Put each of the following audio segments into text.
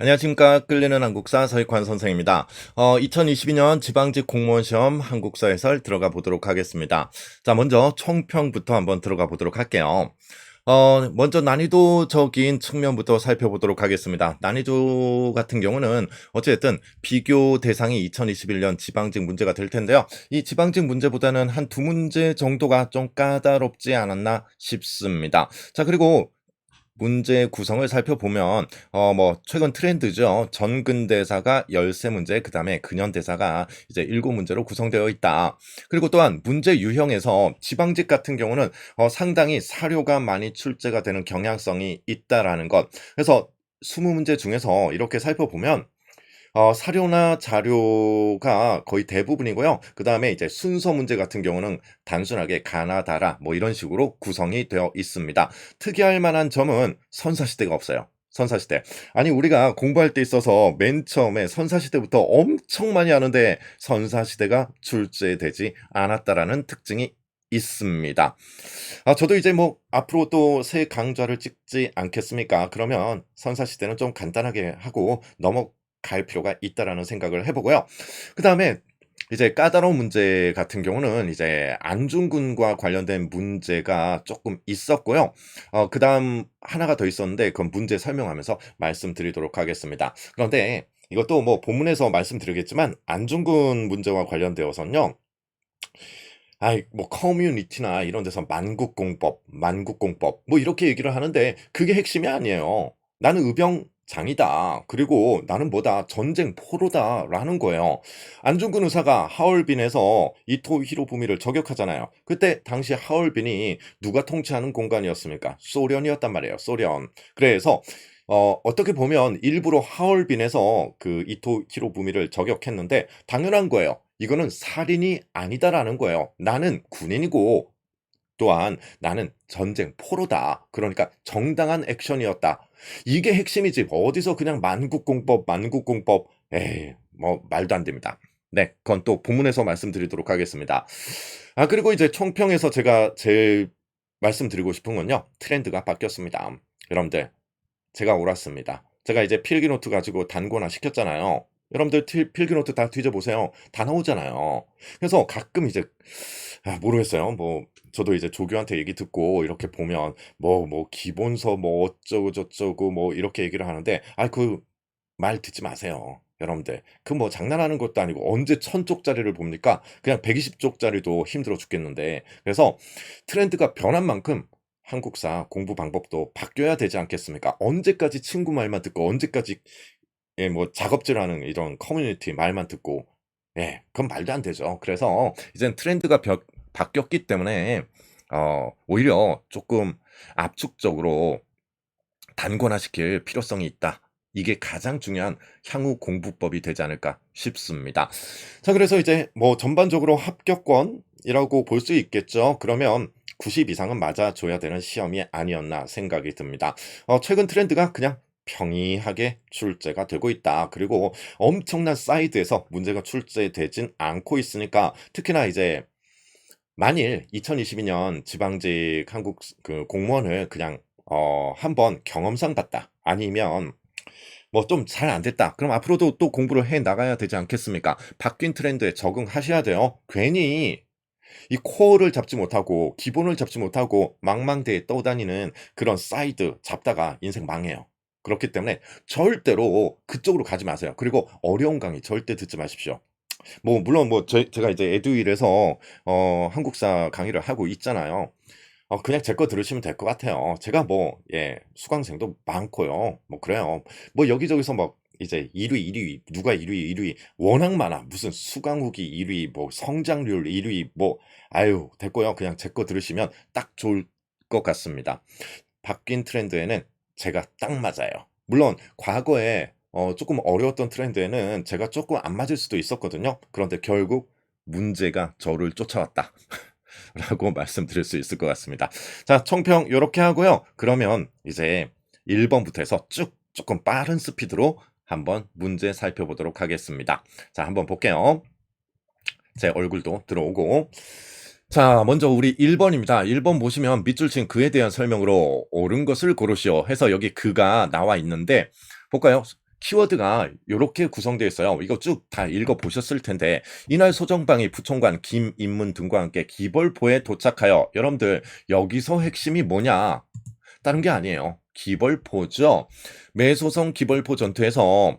안녕하십니까. 끌리는 한국사 서익환 선생입니다. 2022년 지방직 공무원 시험 한국사 해설 들어가 보도록 하겠습니다. 자, 먼저 총평부터 한번 들어가 보도록 할게요. 먼저 난이도적인 측면부터 살펴보도록 하겠습니다. 난이도 같은 경우는 어쨌든 비교 대상이 2021년 지방직 문제가 될 텐데요. 이 지방직 문제보다는 한 두 문제 정도가 좀 까다롭지 않았나 싶습니다. 자, 그리고 문제 구성을 살펴보면 최근 트렌드죠. 전근대사가 13문제, 그다음에 근현대사가 이제 7문제로 구성되어 있다. 그리고 또한 문제 유형에서 지방직 같은 경우는 상당히 사료가 많이 출제가 되는 경향성이 있다라는 것. 그래서 20문제 중에서 이렇게 살펴보면 사료나 자료가 거의 대부분이고요. 그다음에 이제 순서 문제 같은 경우는 단순하게 가나다라 뭐 이런 식으로 구성이 되어 있습니다. 특이할 만한 점은 선사시대가 없어요. 선사시대. 아니 우리가 공부할 때 있어서 맨 처음에 선사시대부터 엄청 많이 하는데 선사시대가 출제되지 않았다라는 특징이 있습니다. 저도 이제 뭐 앞으로 또 새 강좌를 찍지 않겠습니까? 그러면 선사시대는 좀 간단하게 하고 넘어갈 필요가 있다라는 생각을 해보고요. 그 다음에 이제 까다로운 문제 같은 경우는 이제 안중근과 관련된 문제가 조금 있었고요. 그 다음 하나가 더 있었는데 그건 문제 설명하면서 말씀드리도록 하겠습니다. 그런데 이것도 뭐 본문에서 말씀드리겠지만 안중근 문제와 관련되어서는요. 아이 뭐 커뮤니티나 이런 데서 만국공법 뭐 이렇게 얘기를 하는데 그게 핵심이 아니에요. "나는 의병장이다. 그리고 나는 뭐다 전쟁 포로다."라는 거예요. 안중근 의사가 하얼빈에서 이토 히로부미를 저격하잖아요. 그때 당시 하얼빈이 누가 통치하는 공간이었습니까? 소련이었단 말이에요, 소련. 그래서 어떻게 보면 일부러 하얼빈에서 그 이토 히로부미를 저격했는데 당연한 거예요. 이거는 살인이 아니다라는 거예요. 나는 군인이고 또한 나는 전쟁 포로다. 그러니까 정당한 액션이었다. 이게 핵심이지. 어디서 그냥 만국공법 에이 뭐 말도 안 됩니다. 네. 그건 또 본문에서 말씀드리도록 하겠습니다. 그리고 이제 총평에서 제가 제일 말씀드리고 싶은 건요. 트렌드가 바뀌었습니다. 여러분들 제가 옳았습니다. 제가 이제 필기노트 가지고 단권화 시켰잖아요. 여러분들 필기노트 다 뒤져 보세요. 다 나오잖아요. 그래서 가끔 이제 모르겠어요. 뭐 저도 이제 조교한테 얘기 듣고 이렇게 보면 기본서 뭐 어쩌고 저쩌고 뭐 이렇게 얘기를 하는데 그 말 듣지 마세요. 여러분들. 그 뭐 장난하는 것도 아니고 언제 1000쪽짜리를 봅니까? 그냥 120쪽짜리도 힘들어 죽겠는데. 그래서 트렌드가 변한 만큼 한국사 공부 방법도 바뀌어야 되지 않겠습니까? 언제까지 친구 말만 듣고 언제까지 뭐 작업질하는 이런 커뮤니티 말만 듣고 그건 말도 안 되죠. 그래서 이젠 트렌드가 바뀌었기 때문에 오히려 조금 압축적으로 단권화시킬 필요성이 있다. 이게 가장 중요한 향후 공부법이 되지 않을까 싶습니다. 자, 그래서 이제 뭐 전반적으로 합격권이라고 볼 수 있겠죠. 그러면 90 이상은 맞아줘야 되는 시험이 아니었나 생각이 듭니다. 최근 트렌드가 그냥 평이하게 출제가 되고 있다. 그리고 엄청난 사이드에서 문제가 출제되진 않고 있으니까 특히나 이제 만일 2022년 지방직 한국 그 공무원을 그냥 한번 경험상 봤다. 아니면 뭐 좀 잘 안 됐다. 그럼 앞으로도 또 공부를 해 나가야 되지 않겠습니까? 바뀐 트렌드에 적응하셔야 돼요. 괜히 이 코어를 잡지 못하고 기본을 잡지 못하고 망망대해 떠다니는 그런 사이드 잡다가 인생 망해요. 그렇기 때문에 절대로 그쪽으로 가지 마세요. 그리고 어려운 강의 절대 듣지 마십시오. 뭐 물론 뭐 제가 이제 에듀윌에서 한국사 강의를 하고 있잖아요. 그냥 제 거 들으시면 될 것 같아요. 제가 뭐 수강생도 많고요. 뭐 그래요. 뭐 여기저기서 막 이제 1 위, 1 위, 누가 1 위, 1 위 워낙 많아. 무슨 수강 후기 1 위, 뭐 성장률 1 위 뭐 아유 됐고요. 그냥 제 거 들으시면 딱 좋을 것 같습니다. 바뀐 트렌드에는 제가 딱 맞아요. 물론 과거에 쪼끔 어려웠던 트렌드에는 제가 쪼끔 안 맞을 수도 있었거든요. 그런데 결국 문제가 저를 쫓아왔다. 라고 말씀드릴 수 있을 것 같습니다. 자, 총평 요렇게 하고요. 그러면 이제 1 번부터 해서 쭉 쪼끔 빠른 스피드로 한번 문제 살펴보도록 하겠습니다. 자, 한번 볼게요. 제 얼굴도 들어오고. 자, 먼저 우리 1 번입니다. 1번 보시면 밑줄 친 그에 대한 설명으로 옳은 것을 고르시오 해서 여기 그가 나와 있는데 볼까요? 키워드가 요렇게 구성되어 있어요. 이거 쭉 다 읽어보셨을 텐데 이날 소정방이 부총관 김인문 등과 함께 기벌포에 도착하여 여러분들 여기서 핵심이 뭐냐? 다른 게 아니에요. 기벌포죠. 매소성 기벌포 전투에서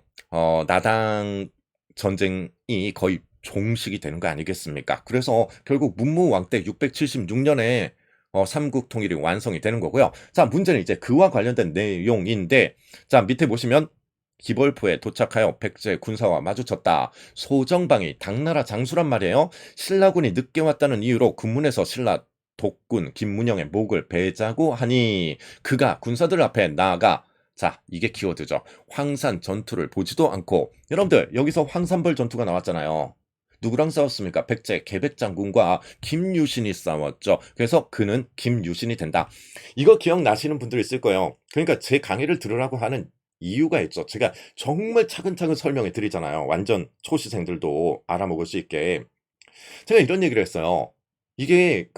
나당 전쟁이 거의 종식이 되는 거 아니겠습니까? 그래서 결국 문무왕 때 676년에 삼국 통일이 완성이 되는 거고요. 자, 문제는 이제 그와 관련된 내용인데, 자, 밑에 보시면 기벌포에 도착하여 백제 군사와 마주쳤다. 소정방이 당나라 장수란 말이에요. 신라군이 늦게 왔다는 이유로 군문에서 신라 독군 김문영의 목을 베자고 하니 그가 군사들 앞에 나아가, 자, 이게 키워드죠. 황산 전투를 보지도 않고, 여러분들 여기서 황산벌 전투가 나왔잖아요. 누구랑 싸웠습니까? 백제 계백장군과 김유신이 싸웠죠. 그래서 그는 김유신이 된다. 이거 기억나시는 분들 있을 거예요. 그러니까 제 강의를 들으라고 하는 이유가 있죠. 제가 정말 차근차근 설명해 드리잖아요. 완전 초시생들도 알아먹을 수 있게. 제가 이런 얘기를 했어요. 이게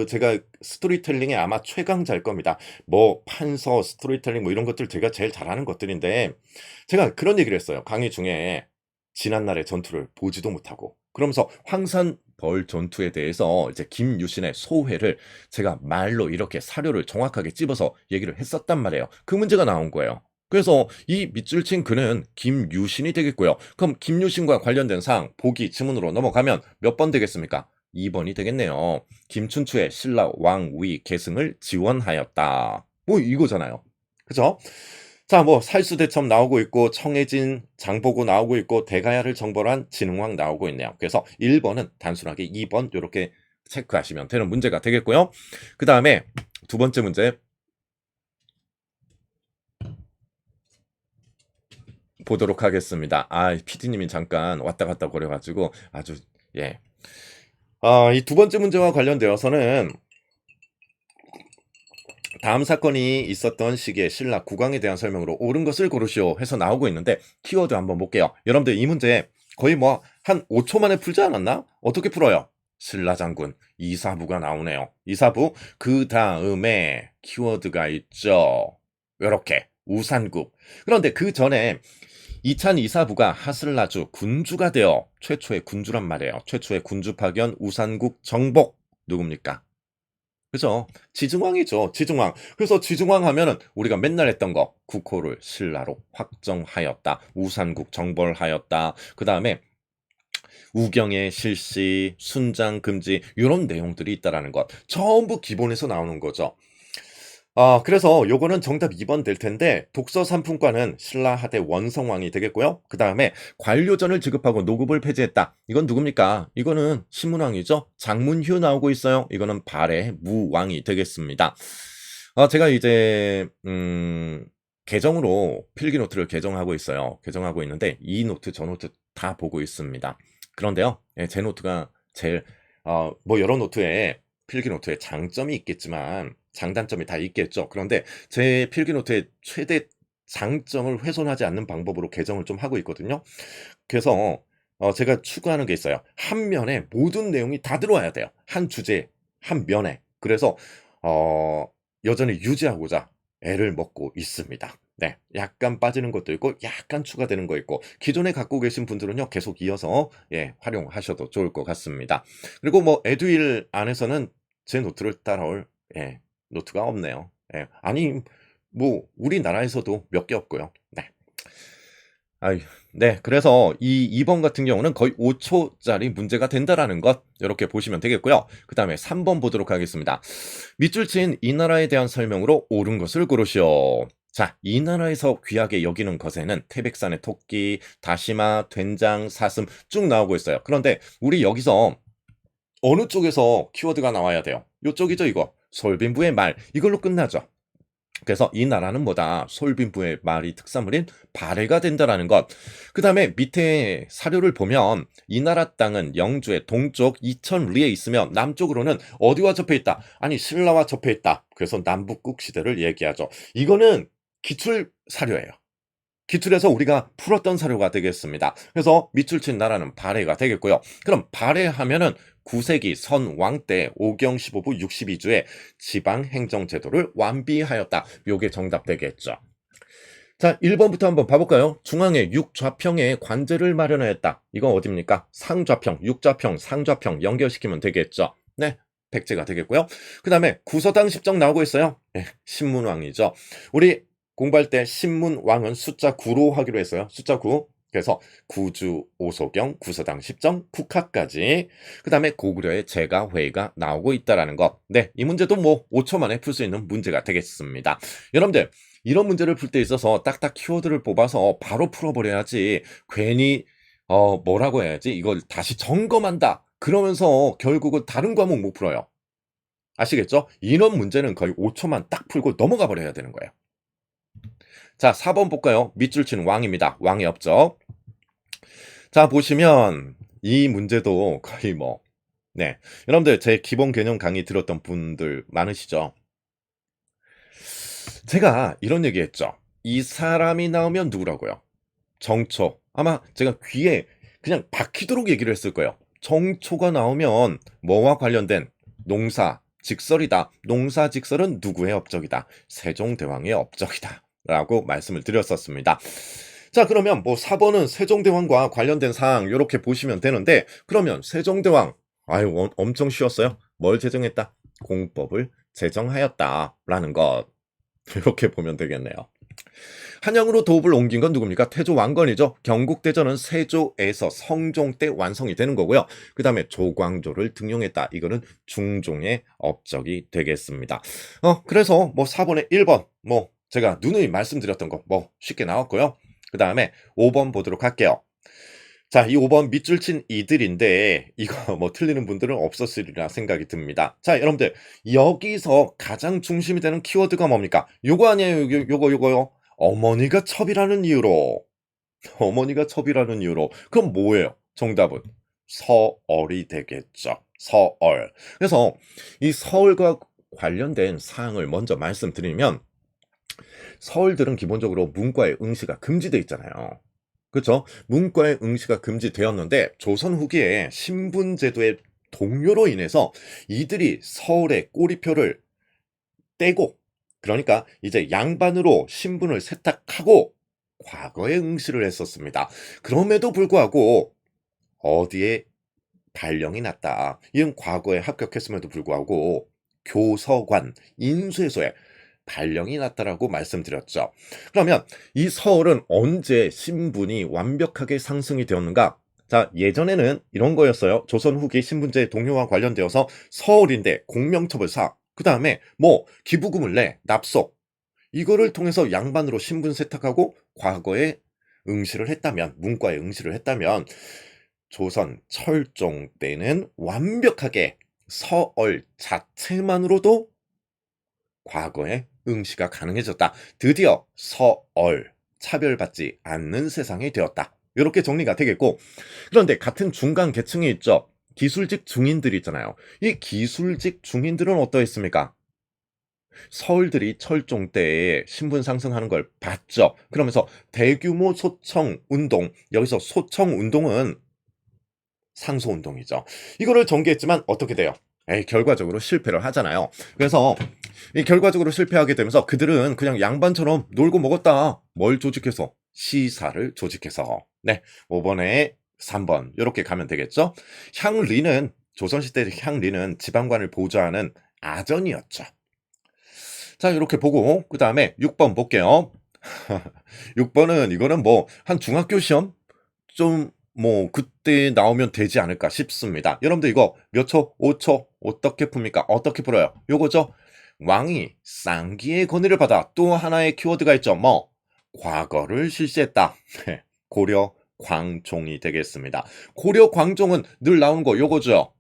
제가 스토리텔링에 아마 최강자일 겁니다. 뭐 판서, 스토리텔링 뭐 이런 것들 제가 제일 잘하는 것들인데 제가 그런 얘기를 했어요. 강의 중에 지난날의 전투를 보지도 못하고 그러면서 황산벌 전투에 대해서 이제 김유신의 소회를 제가 말로 이렇게 사료를 정확하게 찝어서 얘기를 했었단 말이에요. 그 문제가 나온 거예요. 그래서 이 밑줄 친 그는 김유신이 되겠고요. 그럼 김유신과 관련된 사항 보기 지문으로 넘어가면 몇 번 되겠습니까? 2번이 되겠네요. 김춘추의 신라 왕위 계승을 지원하였다. 뭐 이거잖아요. 그죠? 자, 뭐 살수대첩 나오고 있고 청해진 장보고 나오고 있고 대가야를 정벌한 진흥왕 나오고 있네요. 그래서 1번은 단순하게 2번 이렇게 체크하시면 되는 문제가 되겠고요. 그 다음에 두 번째 문제 보도록 하겠습니다. 아, PD님이 잠깐 왔다 갔다 거려가지고 아주 예. 이 두 번째 문제와 관련되어서는 다음 사건이 있었던 시기에 신라 국왕에 대한 설명으로 옳은 것을 고르시오 해서 나오고 있는데 키워드 한번 볼게요. 여러분들 이 문제 거의 뭐 한 5초 만에 풀지 않았나? 어떻게 풀어요? 신라 장군 이사부가 나오네요. 이사부 그 다음에 키워드가 있죠. 요렇게 우산국. 그런데 그 전에 이찬 이사부가 하슬라주 군주가 되어 최초의 군주란 말이에요. 최초의 군주 파견 우산국 정복 누굽니까? 그죠? 지증왕이죠. 지증왕. 그래서 지증왕 하면은 우리가 맨날 했던 거 국호를 신라로 확정하였다. 우산국 정벌하였다. 그 다음에 우경의 실시, 순장 금지 이런 내용들이 있다라는 것. 전부 기본에서 나오는 거죠. 그래서 요거는 정답 2번 될 텐데 독서 상품과는 신라 하대 원성왕이 되겠고요. 그 다음에 관료전을 지급하고 노급을 폐지했다. 이건 누굽니까? 이거는 신문왕이죠. 장문휴 나오고 있어요. 이거는 발해 무왕이 되겠습니다. 제가 이제 계정으로 필기노트를 개정하고 있어요. 개정하고 있는데 이 노트 저 노트 다 보고 있습니다. 그런데요, 제 노트가 제일 뭐 여러 노트에 필기노트에 장점이 있겠지만 장단점이 다 있겠죠. 그런데 제 필기노트의 최대 장점을 훼손하지 않는 방법으로 개정을 좀 하고 있거든요. 그래서 제가 추구하는 게 있어요. 한 면에 모든 내용이 다 들어와야 돼요. 한 주제, 한 면에. 그래서 어 여전히 유지하고자 애를 먹고 있습니다. 네. 약간 빠지는 것도 있고 약간 추가되는 거 있고 기존에 갖고 계신 분들은요. 계속 이어서 활용하셔도 좋을 것 같습니다. 그리고 뭐 에듀윌 안에서는 제 노트를 따라올 노트가 없네요. 아니 뭐 우리나라에서도 몇 개 없고요. 네. 아유, 네. 그래서 이 2번 같은 경우는 거의 5초짜리 문제가 된다라는 것 이렇게 보시면 되겠고요. 그 다음에 3번 보도록 하겠습니다. 밑줄 친 이 나라에 대한 설명으로 옳은 것을 고르시오. 자, 이 나라에서 귀하게 여기는 것에는 태백산의 토끼, 다시마, 된장, 사슴 쭉 나오고 있어요. 그런데 우리 여기서 어느 쪽에서 키워드가 나와야 돼요? 요쪽이죠, 이거. 솔빈부의 말. 이걸로 끝나죠. 그래서 이 나라는 뭐다? 솔빈부의 말이 특산물인 발해가 된다라는 것. 그 다음에 밑에 사료를 보면 이 나라 땅은 영주의 동쪽 이천리에 있으며 남쪽으로는 어디와 접해 있다? 아니 신라와 접해 있다. 그래서 남북국 시대를 얘기하죠. 이거는 기출 사료예요. 기출에서 우리가 풀었던 사료가 되겠습니다. 그래서 밑줄 친 나라는 발해가 되겠고요. 그럼 발해하면은 9세기 선왕 때 오경 15부 62주에 지방행정제도를 완비하였다. 요게 정답 되겠죠. 자, 1번부터 한번 봐볼까요? 중앙에 육좌평에 관제를 마련하였다. 이건 어디입니까? 상좌평, 육좌평, 상좌평 연결시키면 되겠죠. 네, 백제가 되겠고요. 그 다음에 구서당 십정 나오고 있어요. 네, 신문왕이죠. 우리 공부할 때 신문왕은 숫자 9로 하기로 했어요. 숫자 9. 그래서 구주, 오소경, 구서당 십정, 국화까지. 그 다음에 고구려의 제가, 회가 나오고 있다라는 것. 네, 이 문제도 뭐 5초 만에 풀 수 있는 문제가 되겠습니다. 여러분들, 이런 문제를 풀 때 있어서 딱딱 키워드를 뽑아서 바로 풀어버려야지 괜히 뭐라고 해야지 이걸 다시 점검한다 그러면서 결국은 다른 과목 못 풀어요. 아시겠죠? 이런 문제는 거의 5초만 딱 풀고 넘어가 버려야 되는 거예요. 자, 4번 볼까요? 밑줄 치는 왕입니다. 왕의 업적. 자, 보시면 이 문제도 거의 뭐 네, 여러분들 제 기본 개념 강의 들었던 분들 많으시죠? 제가 이런 얘기했죠. 이 사람이 나오면 누구라고요? 정초. 아마 제가 귀에 그냥 박히도록 얘기를 했을 거예요. 정초가 나오면 뭐와 관련된 농사, 직설이다. 농사, 직설은 누구의 업적이다. 세종대왕의 업적이다. 라고 말씀을 드렸었습니다. 자, 그러면 뭐 4번은 세종대왕과 관련된 사항 이렇게 보시면 되는데 그러면 세종대왕 아유 엄청 쉬웠어요. 뭘 제정했다? 공법을 제정하였다라는 것. 이렇게 보면 되겠네요. 한양으로 도읍을 옮긴 건 누굽니까? 태조 왕건이죠. 경국대전은 세조에서 성종 때 완성이 되는 거고요. 그 다음에 조광조를 등용했다. 이거는 중종의 업적이 되겠습니다. 그래서 뭐 4번에 1번 뭐 제가 누누이 말씀드렸던 거 뭐 쉽게 나왔고요. 그 다음에 5번 보도록 할게요. 자, 이 5번 밑줄 친 이들인데 이거 뭐 틀리는 분들은 없었으리라 생각이 듭니다. 자, 여러분들 여기서 가장 중심이 되는 키워드가 뭡니까? 요거 아니에요. 요거요. 어머니가 첩이라는 이유로. 어머니가 첩이라는 이유로. 그럼 뭐예요? 정답은 서얼이 되겠죠. 서얼. 그래서 이 서얼과 관련된 사항을 먼저 말씀드리면 서울들은 기본적으로 문과의 응시가 금지돼 있잖아요. 그렇죠? 문과의 응시가 금지되었는데 조선 후기에 신분제도의 동요로 인해서 이들이 서울의 꼬리표를 떼고 그러니까 이제 양반으로 신분을 세탁하고 과거에 응시를 했었습니다. 그럼에도 불구하고 어디에 발령이 났다. 이런 과거에 합격했음에도 불구하고 교서관, 인쇄소에 발령이 났다라고 말씀드렸죠. 그러면 이 서울은 언제 신분이 완벽하게 상승이 되었는가? 자, 예전에는 이런 거였어요. 조선 후기 신분제 동료와 관련되어서 서울인데 공명첩을 그 다음에 뭐 기부금을 내, 납속. 이거를 통해서 양반으로 신분 세탁하고 과거에 응시를 했다면, 문과에 응시를 했다면 조선 철종 때는 완벽하게 서얼 자체만으로도 과거에 응시가 가능해졌다. 드디어 서얼 차별받지 않는 세상이 되었다. 이렇게 정리가 되겠고 그런데 같은 중간 계층이 있죠. 기술직 중인들이 있잖아요. 이 기술직 중인들은 어떠했습니까? 서울들이 철종 때에 신분 상승하는 걸 봤죠. 그러면서 대규모 소청 운동, 여기서 소청 운동은 상소 운동이죠. 이거를 전개했지만 어떻게 돼요? 결과적으로 실패를 하잖아요. 그래서 이 결과적으로 실패하게 되면서 그들은 그냥 양반처럼 놀고 먹었다. 뭘 조직해서? 시사를 조직해서. 네, 5번에 3번 이렇게 가면 되겠죠. 향리는 조선시대 향리는 지방관을 보좌하는 아전이었죠. 자, 이렇게 보고 그 다음에 6번 볼게요. 6번은 이거는 뭐 한 중학교 시험 좀 뭐 그때 나오면 되지 않을까 싶습니다. 여러분들 이거 몇 초? 5초 어떻게 풉니까? 어떻게 풀어요? 요거죠. 왕이 쌍기의 권위를 받아 또 하나의 키워드가 있죠. 뭐 과거를 실시했다. 고려 광종이 되겠습니다. 고려 광종은 늘 나오는 거 요거죠.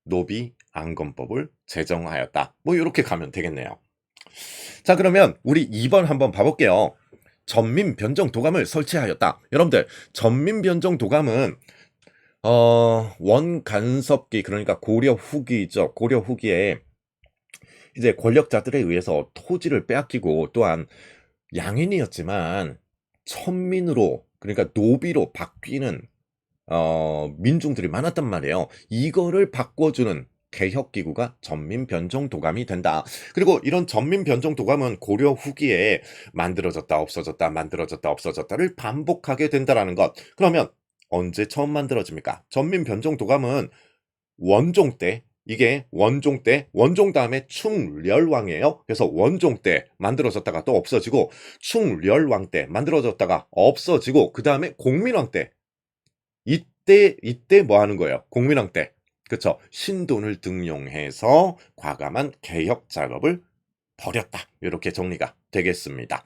노비 안건법을 제정하였다. 뭐 이렇게 가면 되겠네요. 자, 그러면 우리 2번 한번 봐볼게요. 전민 변정 도감을 설치하였다. 여러분들 전민 변정 도감은 원간섭기 그러니까 고려 후기죠. 고려 후기에 이제 권력자들에 의해서 토지를 빼앗기고 또한 양인이었지만 천민으로 그러니까 노비로 바뀌는 민중들이 많았단 말이에요. 이거를 바꿔주는 개혁기구가 전민변종도감이 된다. 그리고 이런 전민변종도감은 고려 후기에 만들어졌다 없어졌다 만들어졌다 없어졌다를 반복하게 된다라는 것. 그러면 언제 처음 만들어집니까? 전민변종도감은 원종 때, 이게 원종 때, 원종 다음에 충렬왕이에요. 그래서 원종 때 만들어졌다가 또 없어지고, 충렬왕 때 만들어졌다가 없어지고, 그 다음에 공민왕 때, 이때 뭐 하는 거예요? 공민왕 때. 그쵸? 신돈을 등용해서 과감한 개혁 작업을 벌였다. 이렇게 정리가 되겠습니다.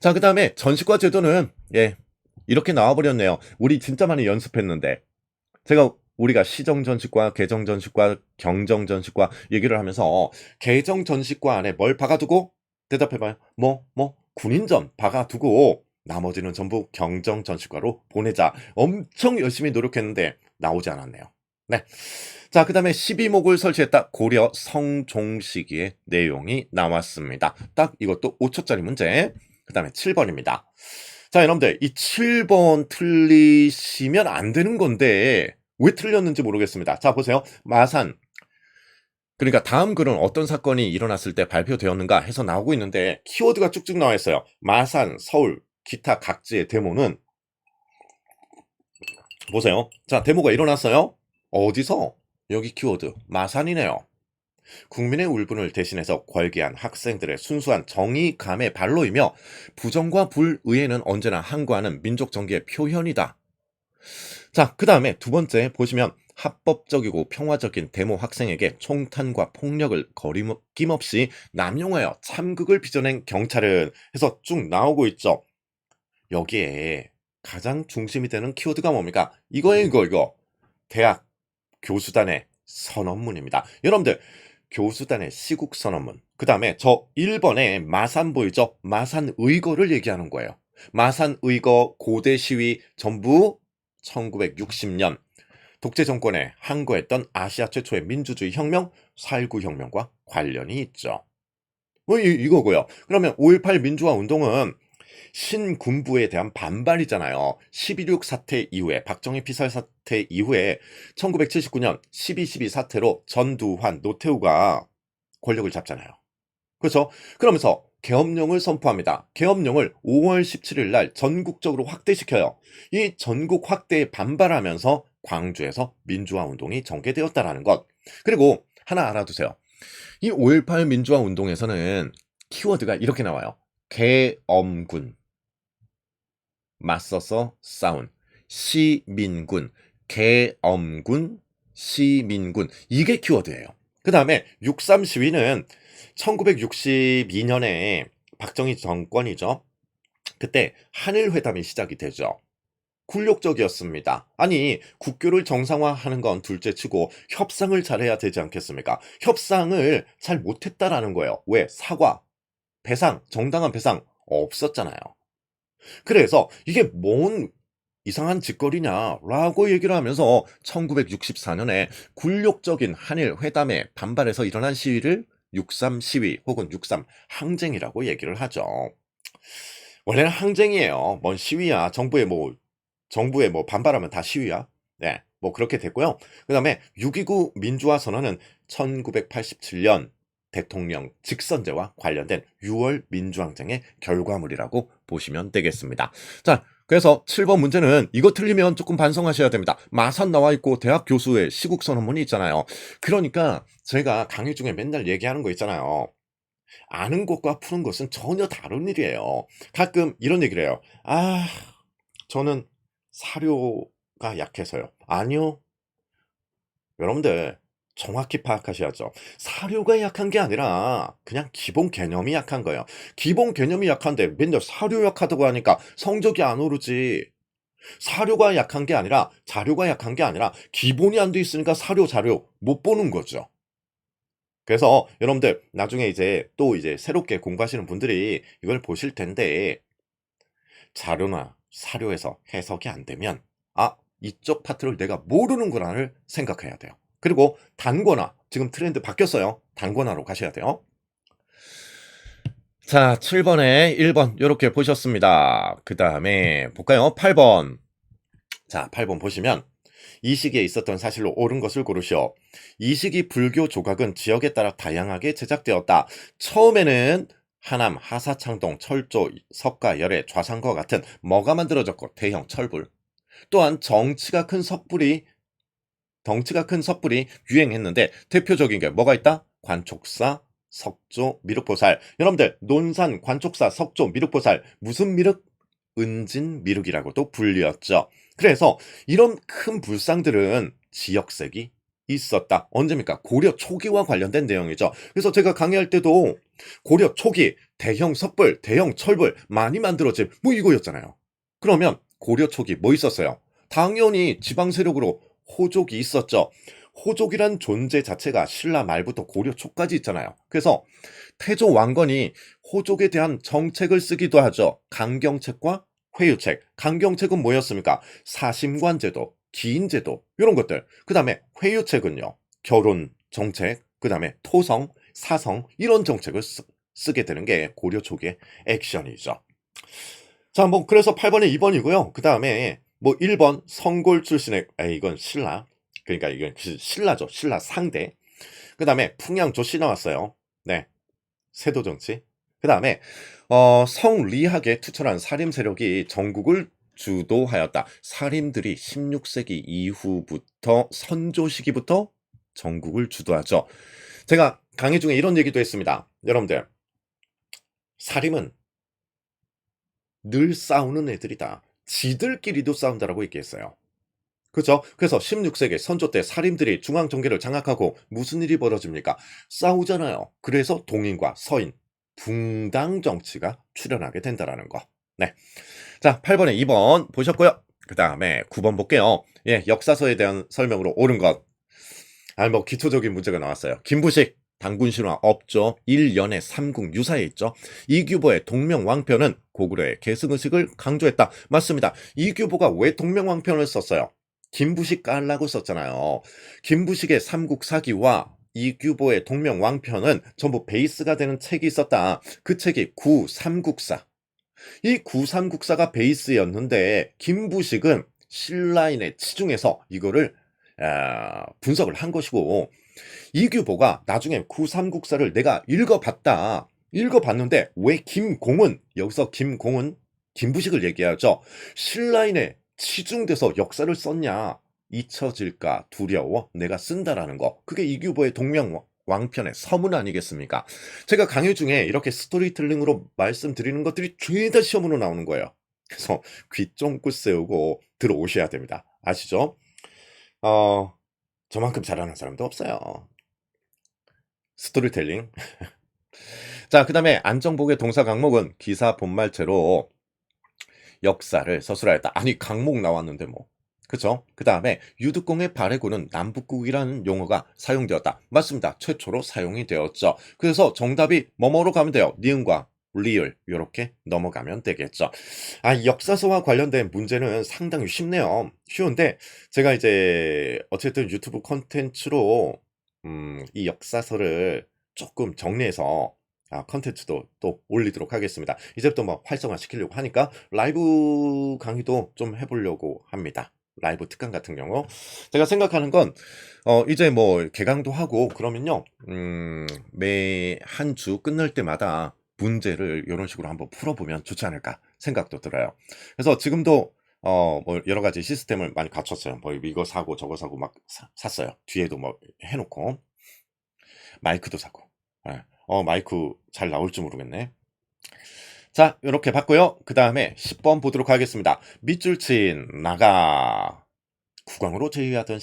자, 그 다음에 전시과 제도는, 예, 이렇게 나와버렸네요. 우리 진짜 많이 연습했는데, 우리가 시정전시과, 개정전시과, 경정전시과 얘기를 하면서 개정전시과 안에 뭘 박아두고 대답해봐요. 군인전 박아두고 나머지는 전부 경정전시과로 보내자. 엄청 열심히 노력했는데 나오지 않았네요. 네. 자, 그 다음에 12목을 설치했다. 고려 성종시기의 내용이 나왔습니다. 딱 이것도 5초짜리 문제. 그 다음에 7번입니다. 자, 여러분들, 이 7번 틀리시면 안 되는 건데, 왜 틀렸는지 모르겠습니다. 자, 보세요. 마산. 그러니까 다음 글은 어떤 사건이 일어났을 때 발표되었는가 해서 나오고 있는데, 키워드가 쭉쭉 나와 있어요. 마산, 서울, 기타 각지의 데모는, 보세요. 자, 데모가 일어났어요. 어디서? 여기 키워드. 마산이네요. 국민의 울분을 대신해서 관계한 학생들의 순수한 정의감의 발로이며 부정과 불의에는 언제나 항거하는 민족 정기의 표현이다. 자, 그 다음에 두 번째 보시면 합법적이고 평화적인 데모 학생에게 총탄과 폭력을 거림없이 남용하여 참극을 빚어낸 경찰은 해서 쭉 나오고 있죠. 여기에 가장 중심이 되는 키워드가 뭡니까? 이거예요, 이거. 대학 교수단의 선언문입니다. 여러분들, 교수단의 시국 선언문. 그 다음에 저 1번에 마산 보이죠? 마산 의거를 얘기하는 거예요. 마산 의거 고대 시위 전부 1960년 독재 정권에 항거했던 아시아 최초의 민주주의 혁명 4.19 혁명과 관련이 있죠. 이거고요. 그러면 5.18 민주화 운동은 신군부에 대한 반발이잖아요. 12.6 사태 이후에, 박정희 피살 사태 이후에 1979년 12.12 사태로 전두환, 노태우가 권력을 잡잖아요. 그렇죠? 그러면서 계엄령을 선포합니다. 계엄령을 5월 17일 날 전국적으로 확대시켜요. 이 전국 확대에 반발하면서 광주에서 민주화 운동이 전개되었다라는 것. 그리고 하나 알아두세요. 이 5.18 민주화 운동에서는 키워드가 이렇게 나와요. 계엄군, 맞서서 싸운 시민군, 계엄군, 시민군. 이게 키워드예요. 그 다음에 6.3 시위는 1962년에 박정희 정권이죠. 그때 한일회담이 시작이 되죠. 굴욕적이었습니다. 아니, 국교를 정상화하는 건 둘째치고 협상을 잘해야 되지 않겠습니까? 협상을 잘 못했다라는 거예요. 왜? 사과, 배상, 정당한 배상 없었잖아요. 그래서 이게 뭔 이상한 짓거리냐라고 얘기를 하면서 1964년에 굴욕적인 한일 회담에 반발해서 일어난 시위를 6.3 시위 혹은 6.3 항쟁이라고 얘기를 하죠. 원래는 항쟁이에요. 뭔 시위야. 정부에 뭐 반발하면 다 시위야. 네. 뭐 그렇게 됐고요. 그 다음에 6.29 민주화 선언은 1987년 대통령 직선제와 관련된 6월 민주항쟁의 결과물이라고 보시면 되겠습니다. 자, 그래서 7번 문제는 이거 틀리면 조금 반성하셔야 됩니다. 마산 나와 있고 대학 교수의 시국 선언문이 있잖아요. 그러니까 제가 강의 중에 맨날 얘기하는 거 있잖아요. 아는 것과 푸는 것은 전혀 다른 일이에요. 가끔 이런 얘기를 해요. 아, 저는 사료가 약해서요. 아니요. 여러분들 정확히 파악하셔야죠. 사료가 약한 게 아니라 그냥 기본 개념이 약한 거예요. 기본 개념이 약한데 맨날 사료 약하다고 하니까 성적이 안 오르지. 사료가 약한 게 아니라 자료가 약한 게 아니라 기본이 안 돼 있으니까 자료 못 보는 거죠. 그래서 여러분들 나중에 이제 새롭게 공부하시는 분들이 이걸 보실 텐데 자료나 사료에서 해석이 안 되면 이쪽 파트를 내가 모르는구나를 생각해야 돼요. 그리고 단권화, 지금 트렌드 바뀌었어요. 단권화로 가셔야 돼요. 자, 7번에 1번 이렇게 보셨습니다. 그 다음에 볼까요? 8번. 자, 8번 보시면 이 시기에 있었던 사실로 옳은 것을 고르시오. 이 시기 불교 조각은 지역에 따라 다양하게 제작되었다. 처음에는 하남, 하사창동, 철조, 석가, 열애, 좌상과 같은 뭐가 만들어졌고 대형 철불. 또한 덩치가 큰 섣불이 유행했는데 대표적인 게 뭐가 있다? 관촉사, 석조, 미륵보살. 여러분들 논산, 관촉사, 석조, 미륵보살 무슨 미륵? 은진 미륵이라고도 불리었죠. 그래서 이런 큰 불상들은 지역색이 있었다. 언제입니까? 고려 초기와 관련된 내용이죠. 그래서 제가 강의할 때도 고려 초기 대형 섣불, 대형 철불 많이 만들어진 뭐 이거였잖아요. 그러면 고려 초기 뭐 있었어요? 당연히 지방 세력으로 호족이 있었죠. 호족이란 존재 자체가 신라 말부터 고려 초까지 있잖아요. 그래서 태조 왕건이 호족에 대한 정책을 쓰기도 하죠. 강경책과 회유책. 강경책은 뭐였습니까? 사심관제도, 기인제도 이런 것들. 그 다음에 회유책은요. 결혼 정책, 그 다음에 토성, 사성 이런 정책을 쓰게 되는 게 고려 초기의 액션이죠. 자, 뭐 그래서 8번에 2번이고요. 그 다음에 뭐 1번 성골 출신의 이건 신라. 그러니까 이건 신라죠. 신라 상대. 그 다음에 풍양조씨 나왔어요. 네. 세도 정치. 그 다음에 성리학에 투철한 사림 세력이 전국을 주도하였다. 사림들이 16세기 이후부터 선조 시기부터 전국을 주도하죠. 제가 강의 중에 이런 얘기도 했습니다. 여러분들 사림은 늘 싸우는 애들이다. 지들끼리도 싸운다라고 얘기했어요. 그죠? 그래서 16세기 선조 때 사림들이 중앙 정계를 장악하고 무슨 일이 벌어집니까? 싸우잖아요. 그래서 동인과 서인, 붕당 정치가 출현하게 된다라는 거. 네. 자, 8번에 2번 보셨고요. 그 다음에 9번 볼게요. 예, 역사서에 대한 설명으로 옳은 것. 뭐 기초적인 문제가 나왔어요. 김부식 당군 신화 없죠. 1년에 3궁 유사에 있죠. 이규보의 동명왕편은 고구려의 계승의식을 강조했다. 맞습니다. 이규보가 왜 동명왕편을 썼어요? 김부식 깔라고 썼잖아요. 김부식의 삼국사기와 이규보의 동명왕편은 전부 베이스가 되는 책이 있었다. 그 책이 구삼국사. 이 구삼국사가 베이스였는데 김부식은 신라인의 치중해서 이거를 분석을 한 것이고 이규보가 나중에 구삼국사를 내가 읽어봤다. 읽어봤는데 왜 김공은 여기서 김공은 김부식을 얘기하죠. 신라인에 치중돼서 역사를 썼냐. 잊혀질까 두려워 내가 쓴다라는 거. 그게 이규보의 동명왕편의 서문 아니겠습니까? 제가 강의 중에 이렇게 스토리텔링으로 말씀드리는 것들이 죄다 시험으로 나오는 거예요. 그래서 귀 쫑긋 세우고 들어오셔야 됩니다. 아시죠? 저만큼 잘하는 사람도 없어요. 스토리텔링. 자, 그 다음에 안정복의 동사 강목은 기사 본말체로 역사를 서술하였다. 아니, 강목 나왔는데 뭐. 그쵸? 그 다음에 유득공의 발해구는 남북국이라는 용어가 사용되었다. 맞습니다. 최초로 사용이 되었죠. 그래서 정답이 뭐뭐로 가면 돼요. 니은과 리을 이렇게 넘어가면 되겠죠. 역사서와 관련된 문제는 상당히 쉽네요. 쉬운데 제가 이제 어쨌든 유튜브 콘텐츠로 이 역사서를 조금 정리해서 컨텐츠도 또 올리도록 하겠습니다. 이제부터 뭐 활성화 시키려고 하니까 라이브 강의도 좀 해보려고 합니다. 라이브 특강 같은 경우 제가 생각하는 건 이제 뭐 개강도 하고 그러면요 매 한 주 끝날 때마다 문제를 이런 식으로 한번 풀어보면 좋지 않을까 생각도 들어요. 그래서 지금도 뭐 여러 가지 시스템을 많이 갖췄어요. 뭐 이거 사고 저거 사고 막 샀어요. 뒤에도 뭐 해놓고 마이크도 사고. 예. 마이크 잘 나올지 모르겠네. 자, 이렇게 봤고요. 그 다음에 10번 보도록 하겠습니다. 밑줄 친 나가. 국왕으로 제위하던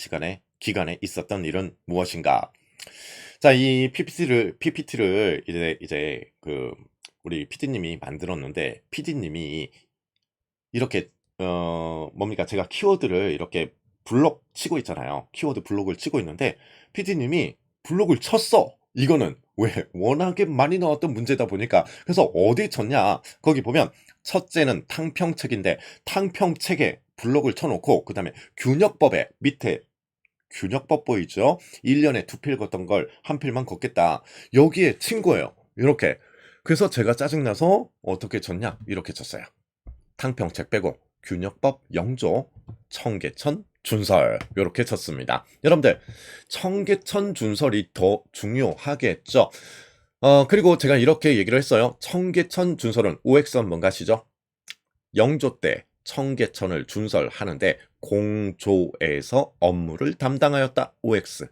기간에 있었던 일은 무엇인가? 자, 이 PPT를 이제 우리 PD님이 만들었는데, PD님이 이렇게, 뭡니까? 제가 키워드를 이렇게 블록 치고 있잖아요. 키워드 블록을 치고 있는데, PD님이 블록을 쳤어. 이거는 왜 워낙에 많이 나왔던 문제다 보니까. 그래서 어디 쳤냐? 거기 보면 첫째는 탕평책인데 탕평책에 블록을 쳐놓고 그 다음에 균역법에 밑에 균역법 보이죠? 1년에 2필 걷던 걸 한 필만 걷겠다. 여기에 친 거예요. 이렇게. 그래서 제가 짜증나서 어떻게 쳤냐? 이렇게 쳤어요. 탕평책 빼고 균역법 영조 청계천 준설 요렇게 쳤습니다. 여러분들 청계천 준설이 더 중요하겠죠. 그리고 제가 이렇게 얘기를 했어요. 청계천 준설은 OX 한번 가시죠. 영조 때 청계천을 준설하는데 공조에서 업무를 담당하였다. OX.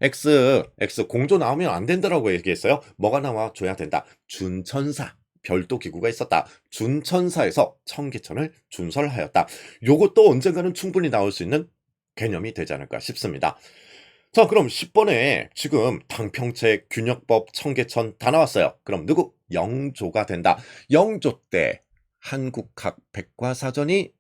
X 공조 나오면 안 된다라고 얘기했어요. 뭐가 나와줘야 된다. 준천사. 별도 기구가 있었다. 준천사에서 청계천을 준설하였다. 요것도 언젠가는 충분히 나올 수 있는 개념이 되지 않을까 싶습니다. 자, 그럼 10번에 지금 당평책, 균역법, 청계천 다 나왔어요. 그럼 누구? 영조가 된다. 영조 때 한국학 백과사전이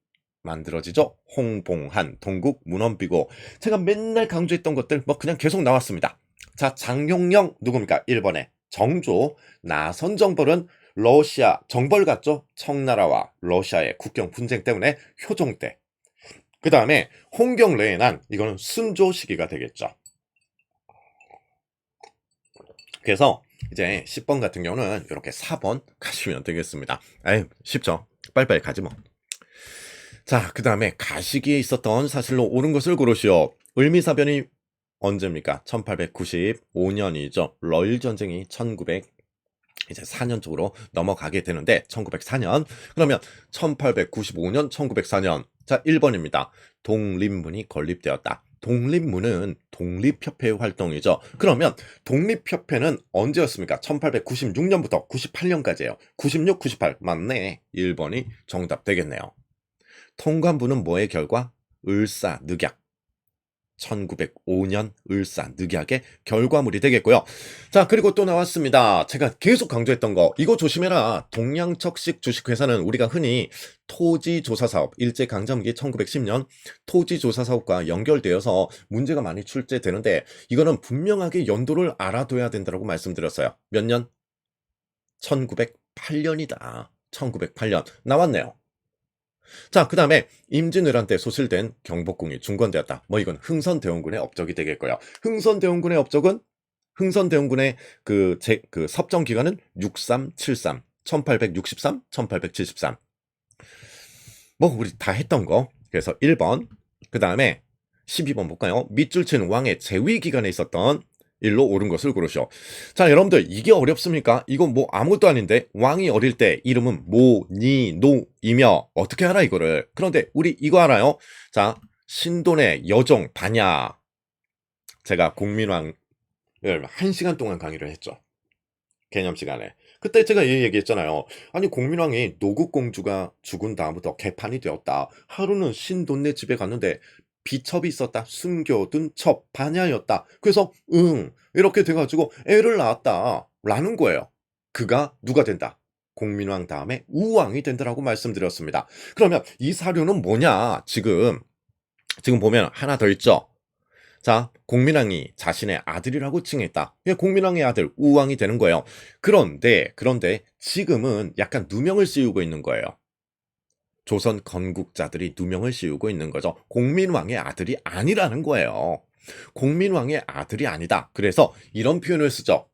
만들어지죠. 홍봉한, 동국, 문헌비고. 제가 맨날 강조했던 것들 뭐 그냥 계속 나왔습니다. 자, 장용령 누굽니까? 1번에 정조, 나선정벌은 러시아 정벌 같죠? 청나라와 러시아의 국경 분쟁 때문에 효종 때. 그 다음에 홍경래의난, 이거는 순조 시기가 되겠죠. 그래서 이제 10번 같은 경우는 이렇게 4번 가시면 되겠습니다. 아유, 쉽죠? 빨리빨리 가지 뭐. 자, 그 다음에 가시기에 있었던 사실로 옳은 것을 고르시오. 을미사변이 언제입니까? 1895년이죠. 러일전쟁이 1904년 쪽으로 넘어가게 되는데 1904년. 그러면 1895년, 1904년. 자, 1번입니다. 독립문이 건립되었다. 독립문은 독립협회의 활동이죠. 그러면 독립협회는 언제였습니까? 1896년부터 98년까지예요. 96, 98 맞네. 1번이 정답 되겠네요. 통관부는 뭐의 결과? 을사늑약. 1905년 을사늑약의 결과물이 되겠고요. 자, 그리고 또 나왔습니다. 제가 계속 강조했던 거, 이거 조심해라. 동양척식 주식회사는 우리가 흔히 토지조사사업, 일제강점기 1910년 토지조사사업과 연결되어서 문제가 많이 출제되는데, 이거는 분명하게 연도를 알아둬야 된다고 말씀드렸어요. 몇 년? 1908년이다. 1908년 나왔네요. 자, 그 다음에 임진왜란 때 소실된 경복궁이 중건되었다. 뭐 이건 흥선대원군의 업적이 되겠고요. 흥선대원군의 업적은 흥선대원군의 그 섭정 기간은 6373, 1863, 1873. 뭐 우리 다 했던 거. 그래서 1번. 그 다음에 12번 볼까요? 밑줄 치는 왕의 재위 기간에 있었던 일로 옳은 것을 고르시오. 자, 여러분들 이게 어렵습니까? 이건 뭐 아무것도 아닌데 왕이 어릴 때 이름은 모, 니, 노이며 어떻게 알아 이거를. 그런데 우리 이거 알아요? 자, 신돈의 여종 반야. 제가 공민왕을 1시간 동안 강의를 했죠. 개념 시간에. 그때 제가 이 얘기했잖아요. 아니 공민왕이 노국공주가 죽은 다음부터 개판이 되었다. 하루는 신돈네 집에 갔는데 비첩이 있었다. 숨겨둔 첩 반야였다. 그래서 이렇게 돼가지고 애를 낳았다 라는 거예요. 그가 누가 된다? 공민왕 다음에 우왕이 된다라고 말씀드렸습니다. 그러면 이 사료는 뭐냐? 지금 보면 하나 더 있죠. 자, 공민왕이 자신의 아들이라고 칭했다. 공민왕의 아들 우왕이 되는 거예요. 그런데 지금은 약간 누명을 씌우고 있는 거예요. 조선 건국자들이 누명을 씌우고 있는 거죠. 공민왕의 아들이 아니라는 거예요. 공민왕의 아들이 아니다. 그래서 이런 표현을 쓰죠.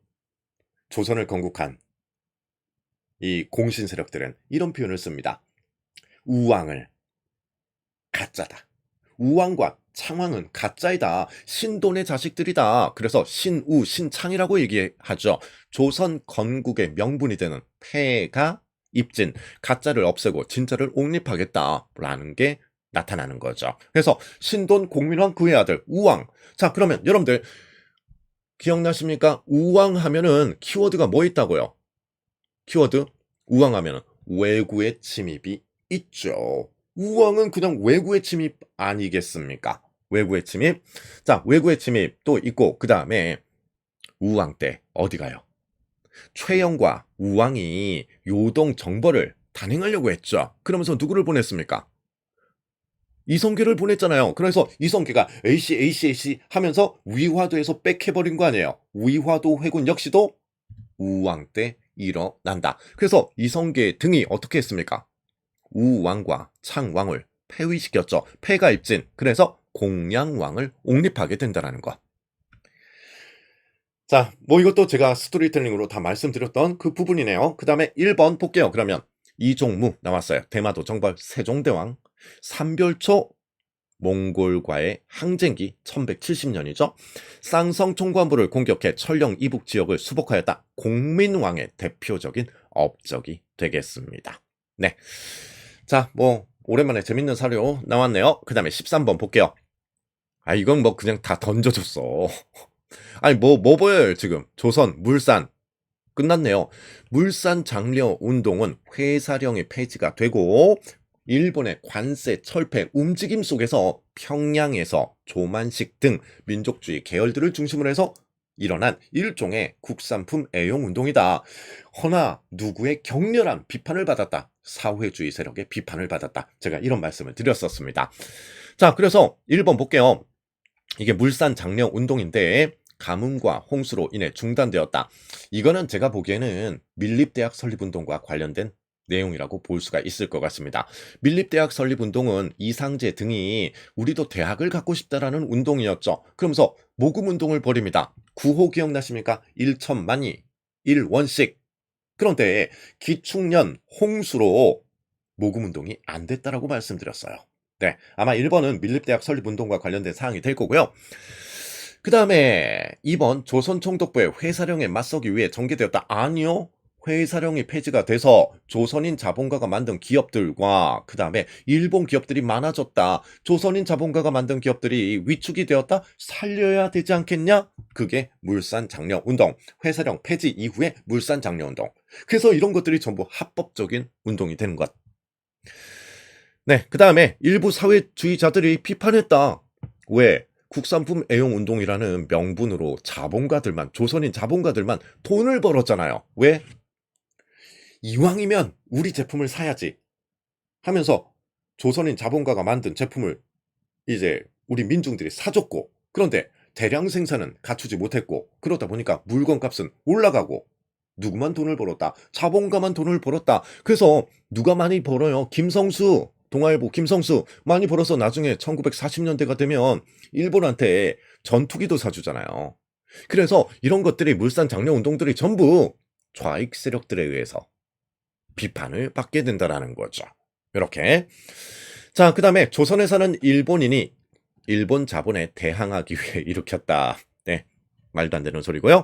조선을 건국한 이 공신 세력들은 이런 표현을 씁니다. 우왕을 가짜다. 우왕과 창왕은 가짜이다. 신돈의 자식들이다. 그래서 신우, 신창이라고 얘기하죠. 조선 건국의 명분이 되는 폐가 입진, 가짜를 없애고 진짜를 옹립하겠다라는 게 나타나는 거죠. 그래서 신돈, 공민왕, 그의 아들 우왕. 자, 그러면 여러분들 기억나십니까? 우왕 하면은 키워드가 뭐 있다고요? 키워드 우왕 하면은 외구의 침입이 있죠. 우왕은 그냥 외구의 침입 아니겠습니까? 외구의 침입. 자, 외구의 침입 또 있고, 그 다음에 우왕 때 어디 가요? 최영과 우왕이 요동 정벌을 단행하려고 했죠. 그러면서 누구를 보냈습니까? 이성계를 보냈잖아요. 그래서 이성계가 AC 하면서 위화도에서 빽해버린 거 아니에요. 위화도 회군 역시도 우왕 때 일어난다. 그래서 이성계의 등이 어떻게 했습니까? 우왕과 창왕을 폐위시켰죠. 폐가 입진. 그래서 공양왕을 옹립하게 된다는 것. 자, 뭐 이것도 제가 스토리텔링으로 다 말씀드렸던 그 부분이네요. 그 다음에 1번 볼게요. 그러면 이종무 나왔어요. 대마도 정벌 세종대왕. 삼별초 몽골과의 항쟁기 1170년이죠. 쌍성 총관부를 공격해 철령 이북 지역을 수복하였다. 공민왕의 대표적인 업적이 되겠습니다. 네. 자, 오랜만에 재밌는 사료 나왔네요. 그 다음에 13번 볼게요. 이건 그냥 다 던져줬어. 아니, 뭐 보여요, 지금? 조선, 물산. 끝났네요. 물산 장려 운동은 회사령이 폐지가 되고, 일본의 관세, 철폐, 움직임 속에서 평양에서 조만식 등 민족주의 계열들을 중심으로 해서 일어난 일종의 국산품 애용 운동이다. 허나 누구의 격렬한 비판을 받았다. 사회주의 세력의 비판을 받았다. 제가 이런 말씀을 드렸었습니다. 자, 그래서 1번 볼게요. 이게 물산 장려 운동인데 가뭄과 홍수로 인해 중단되었다. 이거는 제가 보기에는 밀립대학 설립운동과 관련된 내용이라고 볼 수가 있을 것 같습니다. 밀립대학 설립운동은 이상제 등이 우리도 대학을 갖고 싶다라는 운동이었죠. 그러면서 모금운동을 벌입니다. 구호 기억나십니까? 1천만이 1원씩. 그런데 기축년 홍수로 모금운동이 안 됐다라고 말씀드렸어요. 네, 아마 1번은 밀립대학 설립운동과 관련된 사항이 될 거고요. 그 다음에 2번 조선총독부의 회사령에 맞서기 위해 전개되었다. 아니요. 회사령이 폐지가 돼서 조선인 자본가가 만든 기업들과 그 다음에 일본 기업들이 많아졌다. 조선인 자본가가 만든 기업들이 위축이 되었다. 살려야 되지 않겠냐? 그게 물산장려운동. 회사령 폐지 이후에 물산장려운동. 그래서 이런 것들이 전부 합법적인 운동이 되는 것. 네, 그 다음에 일부 사회주의자들이 비판했다. 왜? 국산품 애용 운동이라는 명분으로 자본가들만, 조선인 자본가들만 돈을 벌었잖아요. 왜? 이왕이면 우리 제품을 사야지 하면서 조선인 자본가가 만든 제품을 이제 우리 민중들이 사줬고, 그런데 대량 생산은 갖추지 못했고, 그러다 보니까 물건값은 올라가고, 누구만 돈을 벌었다? 자본가만 돈을 벌었다. 그래서 누가 많이 벌어요? 김성수, 동아일보 김성수 많이 벌어서 나중에 1940년대가 되면 일본한테 전투기도 사주잖아요. 그래서 이런 것들이 물산 장려 운동들이 전부 좌익 세력들에 의해서 비판을 받게 된다라는 거죠. 이렇게. 자, 그 다음에 조선에 사는 일본인이 일본 자본에 대항하기 위해 일으켰다. 네, 말도 안 되는 소리고요.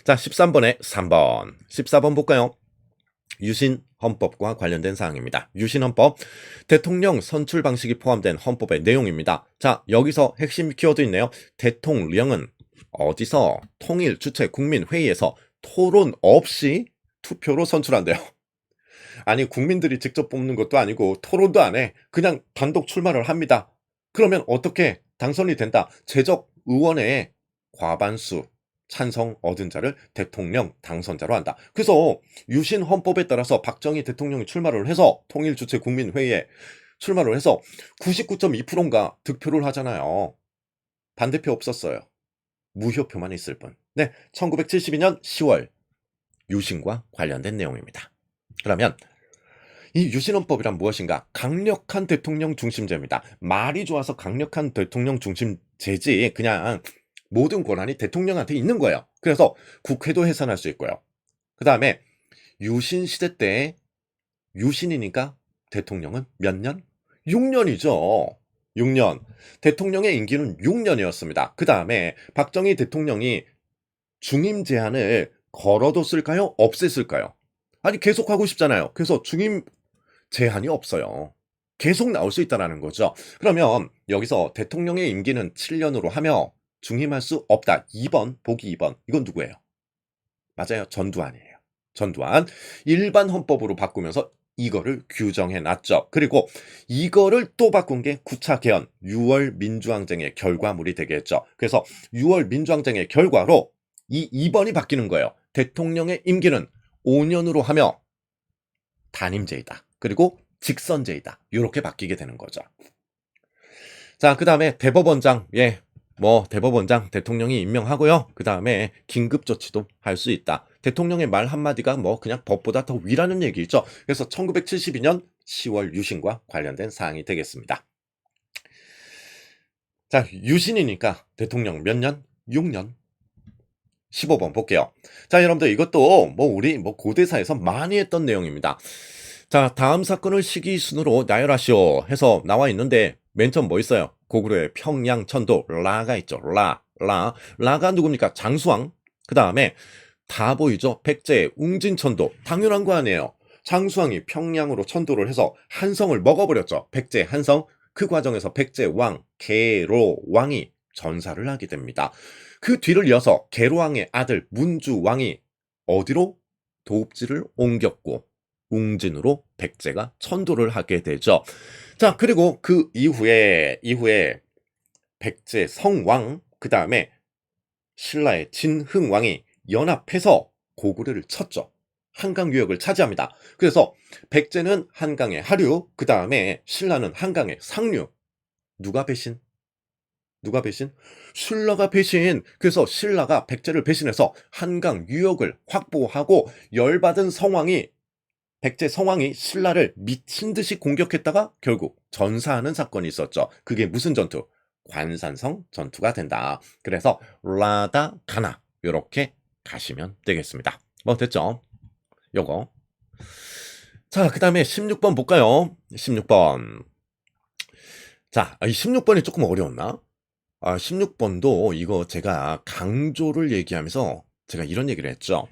자, 13번에 3번. 14번 볼까요? 유신 헌법과 관련된 사항입니다. 유신 헌법, 대통령 선출 방식이 포함된 헌법의 내용입니다. 자, 여기서 핵심 키워드 있네요. 대통령은 어디서 통일 주최 국민회의에서 토론 없이 투표로 선출한대요. 아니, 국민들이 직접 뽑는 것도 아니고 토론도 안 해. 그냥 단독 출마를 합니다. 그러면 어떻게 당선이 된다? 재적 의원의 과반수 찬성 얻은 자를 대통령 당선자로 한다. 그래서 유신 헌법에 따라서 박정희 대통령이 출마를 해서 통일주체 국민회의에 출마를 해서 99.2%인가 득표를 하잖아요. 반대표 없었어요. 무효표만 있을 뿐. 네, 1972년 10월 유신과 관련된 내용입니다. 그러면 이 유신헌법이란 무엇인가? 강력한 대통령 중심제입니다. 말이 좋아서 강력한 대통령 중심제지, 그냥 모든 권한이 대통령한테 있는 거예요. 그래서 국회도 해산할 수 있고요. 그 다음에 유신 시대 때 유신이니까 대통령은 몇 년? 6년이죠. 6년. 대통령의 임기는 6년이었습니다. 그 다음에 박정희 대통령이 중임 제한을 걸어뒀을까요? 없앴을까요? 아니, 계속 하고 싶잖아요. 그래서 중임 제한이 없어요. 계속 나올 수 있다는 거죠. 그러면 여기서 대통령의 임기는 7년으로 하며 중임할 수 없다. 2번, 보기 2번. 이건 누구예요? 맞아요. 전두환이에요. 전두환. 일반 헌법으로 바꾸면서 이거를 규정해 놨죠. 그리고 이거를 또 바꾼 게 9차 개헌, 6월 민주항쟁의 결과물이 되겠죠. 그래서 6월 민주항쟁의 결과로 이 2번이 바뀌는 거예요. 대통령의 임기는 5년으로 하며 단임제이다. 그리고 직선제이다. 이렇게 바뀌게 되는 거죠. 자, 그 다음에 대법원장. 예, 대법원장 대통령이 임명하고요. 그 다음에 긴급조치도 할 수 있다. 대통령의 말 한마디가 그냥 법보다 더 위라는 얘기죠. 그래서 1972년 10월 유신과 관련된 사항이 되겠습니다. 자, 유신이니까 대통령 몇 년? 6년. 15번 볼게요. 자, 여러분들 이것도 우리 고대사에서 많이 했던 내용입니다. 자, 다음 사건을 시기 순으로 나열하시오 해서 나와 있는데 맨 처음 뭐 있어요? 고구려의 평양 천도 라가 있죠. 라가 누굽니까? 장수왕. 그 다음에 다 보이죠? 백제의 웅진천도. 당연한 거 아니에요. 장수왕이 평양으로 천도를 해서 한성을 먹어버렸죠. 백제 한성. 그 과정에서 백제 왕 계로 왕이 전사를 하게 됩니다. 그 뒤를 이어서 계로 왕의 아들 문주 왕이 어디로? 도읍지를 옮겼고 웅진으로 백제가 천도를 하게 되죠. 자, 그리고 그 이후에 백제 성왕, 그 다음에 신라의 진흥왕이 연합해서 고구려를 쳤죠. 한강 유역을 차지합니다. 그래서 백제는 한강의 하류, 그 다음에 신라는 한강의 상류. 누가 배신? 누가 배신? 신라가 배신. 그래서 신라가 백제를 배신해서 한강 유역을 확보하고 열받은 성왕이 백제 성왕이 신라를 미친 듯이 공격했다가 결국 전사하는 사건이 있었죠. 그게 무슨 전투? 관산성 전투가 된다. 그래서 라다 가나 이렇게 가시면 되겠습니다. 뭐 됐죠? 요거. 자, 그 다음에 16번 볼까요? 16번. 자, 이 16번이 조금 어려웠나? 16번도 이거 제가 강조를 얘기하면서 제가 이런 얘기를 했죠.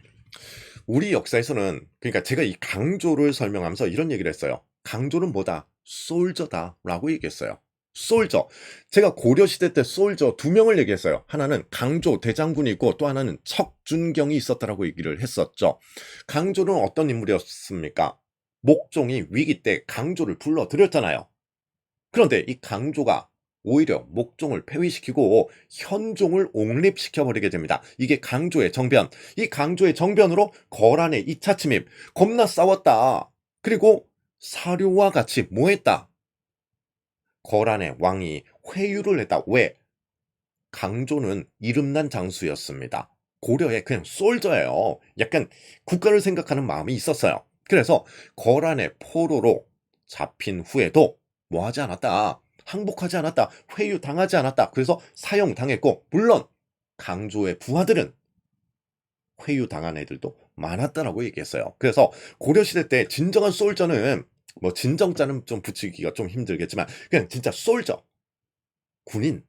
우리 역사에서는 그러니까 제가 이 강조를 설명하면서 이런 얘기를 했어요. 강조는 뭐다? 솔저다라고 얘기했어요. 솔저. 제가 고려시대 때 솔저 두 명을 얘기했어요. 하나는 강조 대장군이고 또 하나는 척준경이 있었다라고 얘기를 했었죠. 강조는 어떤 인물이었습니까? 목종이 위기 때 강조를 불러들였잖아요. 그런데 이 강조가 오히려 목종을 폐위시키고 현종을 옹립시켜버리게 됩니다. 이게 강조의 정변. 이 강조의 정변으로 거란의 2차 침입. 겁나 싸웠다. 그리고 사료와 같이 뭐 했다? 거란의 왕이 회유를 했다. 왜? 강조는 이름난 장수였습니다. 고려의 그냥 솔저예요. 약간 국가를 생각하는 마음이 있었어요. 그래서 거란의 포로로 잡힌 후에도 뭐 하지 않았다. 항복하지 않았다. 회유당하지 않았다. 그래서 사형당했고 물론 강조의 부하들은 회유당한 애들도 많았다라고 얘기했어요. 그래서 고려시대 때 진정한 솔저는 뭐 진정자는 좀 붙이기가 좀 힘들겠지만 그냥 진짜 솔저, 군인,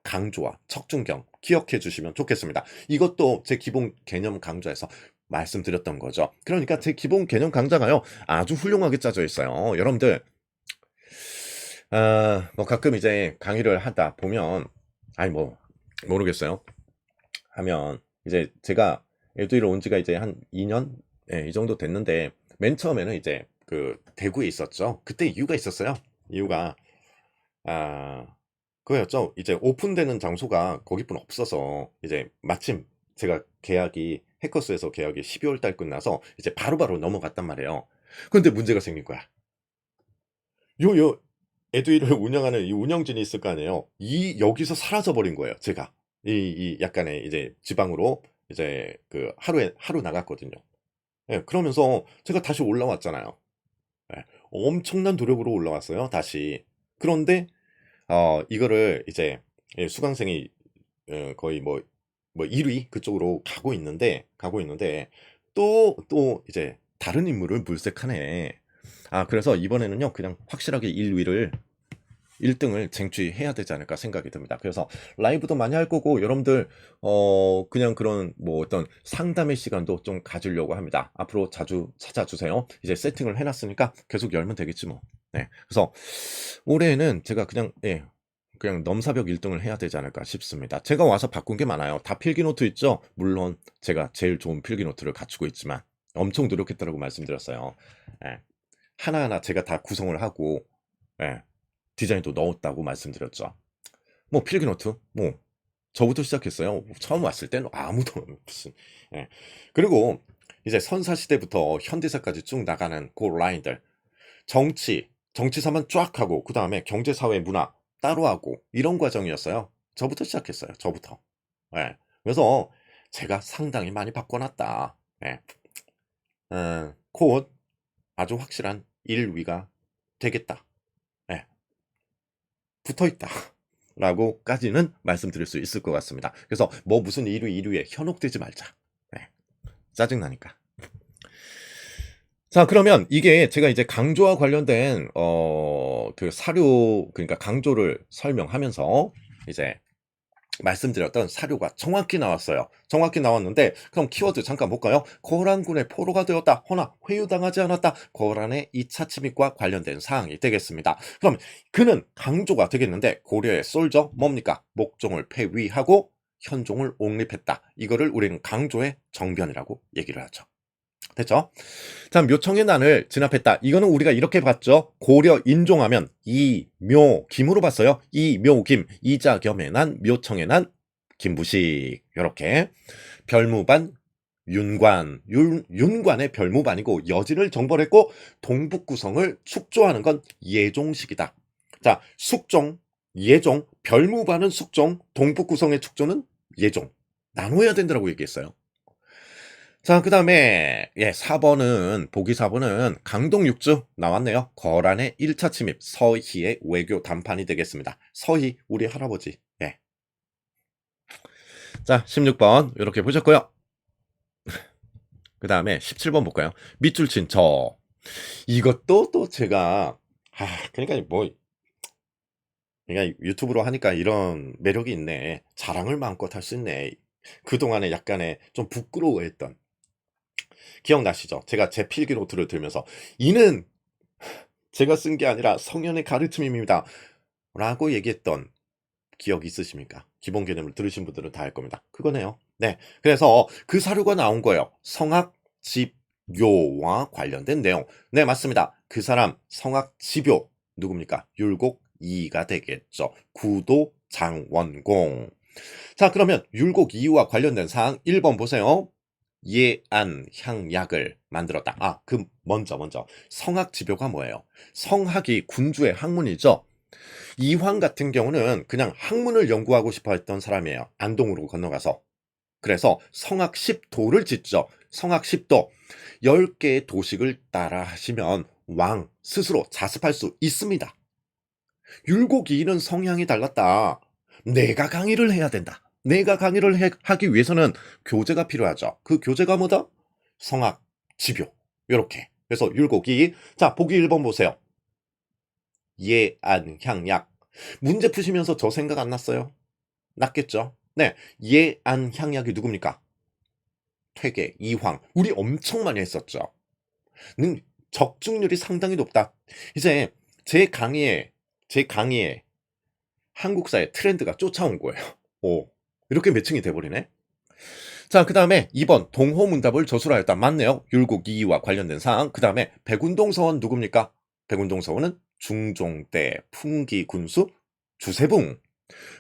강조와 척준경 기억해 주시면 좋겠습니다. 이것도 제 기본 개념 강좌에서 말씀드렸던 거죠. 그러니까 제 기본 개념 강좌가요 아주 훌륭하게 짜져 있어요. 여러분들 뭐 가끔 이제 강의를 하다 보면 아니 뭐 모르겠어요. 하면 이제 제가 에듀윌을 온 지가 이제 한 2년 이 정도 됐는데 맨 처음에는 이제 그 대구에 있었죠. 그때 이유가 있었어요. 이유가 아 그거였죠. 이제 오픈되는 장소가 거기뿐 없어서 이제 마침 제가 계약이 해커스에서 계약이 12월 달 끝나서 이제 바로바로 넘어갔단 말이에요. 그런데 문제가 생긴 거야. 요 에듀윌을 운영하는 이 운영진이 있을 거 아니에요. 이 여기서 사라져 버린 거예요, 제가. 이 약간의 이제 지방으로 이제 그 하루 나갔거든요. 예, 그러면서 제가 다시 올라왔잖아요. 예, 엄청난 노력으로 올라왔어요, 다시. 그런데 이거를 이제 수강생이 거의 뭐 1위 그쪽으로 가고 있는데 또 이제 다른 인물을 물색하네. 그래서 이번에는요 그냥 확실하게 1등을 쟁취해야 되지 않을까 생각이 듭니다. 그래서 라이브도 많이 할 거고 여러분들 그냥 그런 뭐 어떤 상담의 시간도 좀 가지려고 합니다. 앞으로 자주 찾아주세요. 이제 세팅을 해놨으니까 계속 열면 되겠지 뭐. 네. 그래서 올해는 제가 그냥 넘사벽 1등을 해야 되지 않을까 싶습니다. 제가 와서 바꾼 게 많아요. 다 필기노트 있죠? 물론 제가 제일 좋은 필기노트를 갖추고 있지만 엄청 노력했다고 말씀드렸어요. 예. 하나하나 제가 다 구성을 하고 예. 디자인도 넣었다고 말씀드렸죠. 뭐 필기노트 뭐 저부터 시작했어요. 처음 왔을 때는 아무도 무슨 예. 그리고 이제 선사시대부터 현대사까지 쭉 나가는 그 라인들 정치사만 쫙 하고 그 다음에 경제사회 문화 따로 하고 이런 과정이었어요. 저부터 시작했어요. 저부터. 예. 그래서 제가 상당히 많이 바꿔놨다. 예. 곧 아주 확실한 1위가 되겠다. 예. 붙어있다. 라고까지는 말씀드릴 수 있을 것 같습니다. 그래서 뭐 무슨 1위에 현혹되지 말자. 예. 짜증나니까. 자, 그러면 이게 제가 이제 강조와 관련된 그 사료, 그러니까 강조를 설명하면서 이제 말씀드렸던 사료가 정확히 나왔어요. 정확히 나왔는데 그럼 키워드 잠깐 볼까요? 거란군의 포로가 되었다. 허나 회유당하지 않았다. 거란의 2차 침입과 관련된 사항이 되겠습니다. 그럼 그는 강조가 되겠는데 고려의 솔저 뭡니까? 목종을 폐위하고 현종을 옹립했다. 이거를 우리는 강조의 정변이라고 얘기를 하죠. 됐죠? 자, 묘청의 난을 진압했다. 이거는 우리가 이렇게 봤죠. 고려 인종하면 이묘 김으로 봤어요. 이묘 김 이자겸의 난 묘청의 난 김부식 이렇게 별무반 윤관 윤관의 별무반이고 여진을 정벌했고 동북구성을 축조하는 건 예종식이다. 자, 숙종 예종 별무반은 숙종 동북구성의 축조는 예종 나눠야 된다고 얘기했어요. 자, 그 다음에, 4번은, 보기 4번은 강동육주 나왔네요. 거란의 1차 침입, 서희의 외교 담판이 되겠습니다. 서희, 우리 할아버지. 예. 자, 16번, 이렇게 보셨고요. 그 다음에 17번 볼까요? 밑줄 친 저. 이것도 또 제가, 그러니까 뭐, 그러니까 유튜브로 하니까 이런 매력이 있네. 자랑을 마음껏 할 수 있네. 그동안에 약간의 좀 부끄러워했던. 기억나시죠? 제가 제 필기 노트를 들면서 이는 제가 쓴 게 아니라 성현의 가르침입니다. 라고 얘기했던 기억 있으십니까? 기본 개념을 들으신 분들은 다 알 겁니다. 그거네요. 네. 그래서 그 사료가 나온 거예요. 성악 집요와 관련된 내용. 네, 맞습니다. 그 사람 성악 집요 누굽니까? 율곡 이가 되겠죠. 구도 장원공. 자, 그러면 율곡 이와 관련된 사항 1번 보세요. 예안 향약을 만들었다. 먼저 성학지묘가 뭐예요? 성학이 군주의 학문이죠. 이황 같은 경우는 그냥 학문을 연구하고 싶어 했던 사람이에요. 안동으로 건너가서. 그래서 성학 10도를 짓죠. 성학 10도. 10개의 도식을 따라 하시면 왕 스스로 자습할 수 있습니다. 율곡이인은 성향이 달랐다. 내가 강의를 해야 된다. 내가 강의를 하기 위해서는 교재가 필요하죠. 그 교재가 뭐다? 성악, 집요. 요렇게. 그래서 율곡이. 자, 보기 1번 보세요. 예안, 향약. 문제 푸시면서 저 생각 안 났어요? 났겠죠? 네. 예안, 향약이 누굽니까? 퇴계, 이황. 우리 엄청 많이 했었죠. 적중률이 상당히 높다. 이제 제 강의에 한국사의 트렌드가 쫓아온 거예요. 오, 이렇게 매칭이 돼버리네. 자, 그 다음에 2번 동호문답을 저술하였다. 맞네요. 율곡 이의와 관련된 사항. 그 다음에 백운동서원 누굽니까? 백운동서원은 중종 때 풍기군수 주세붕.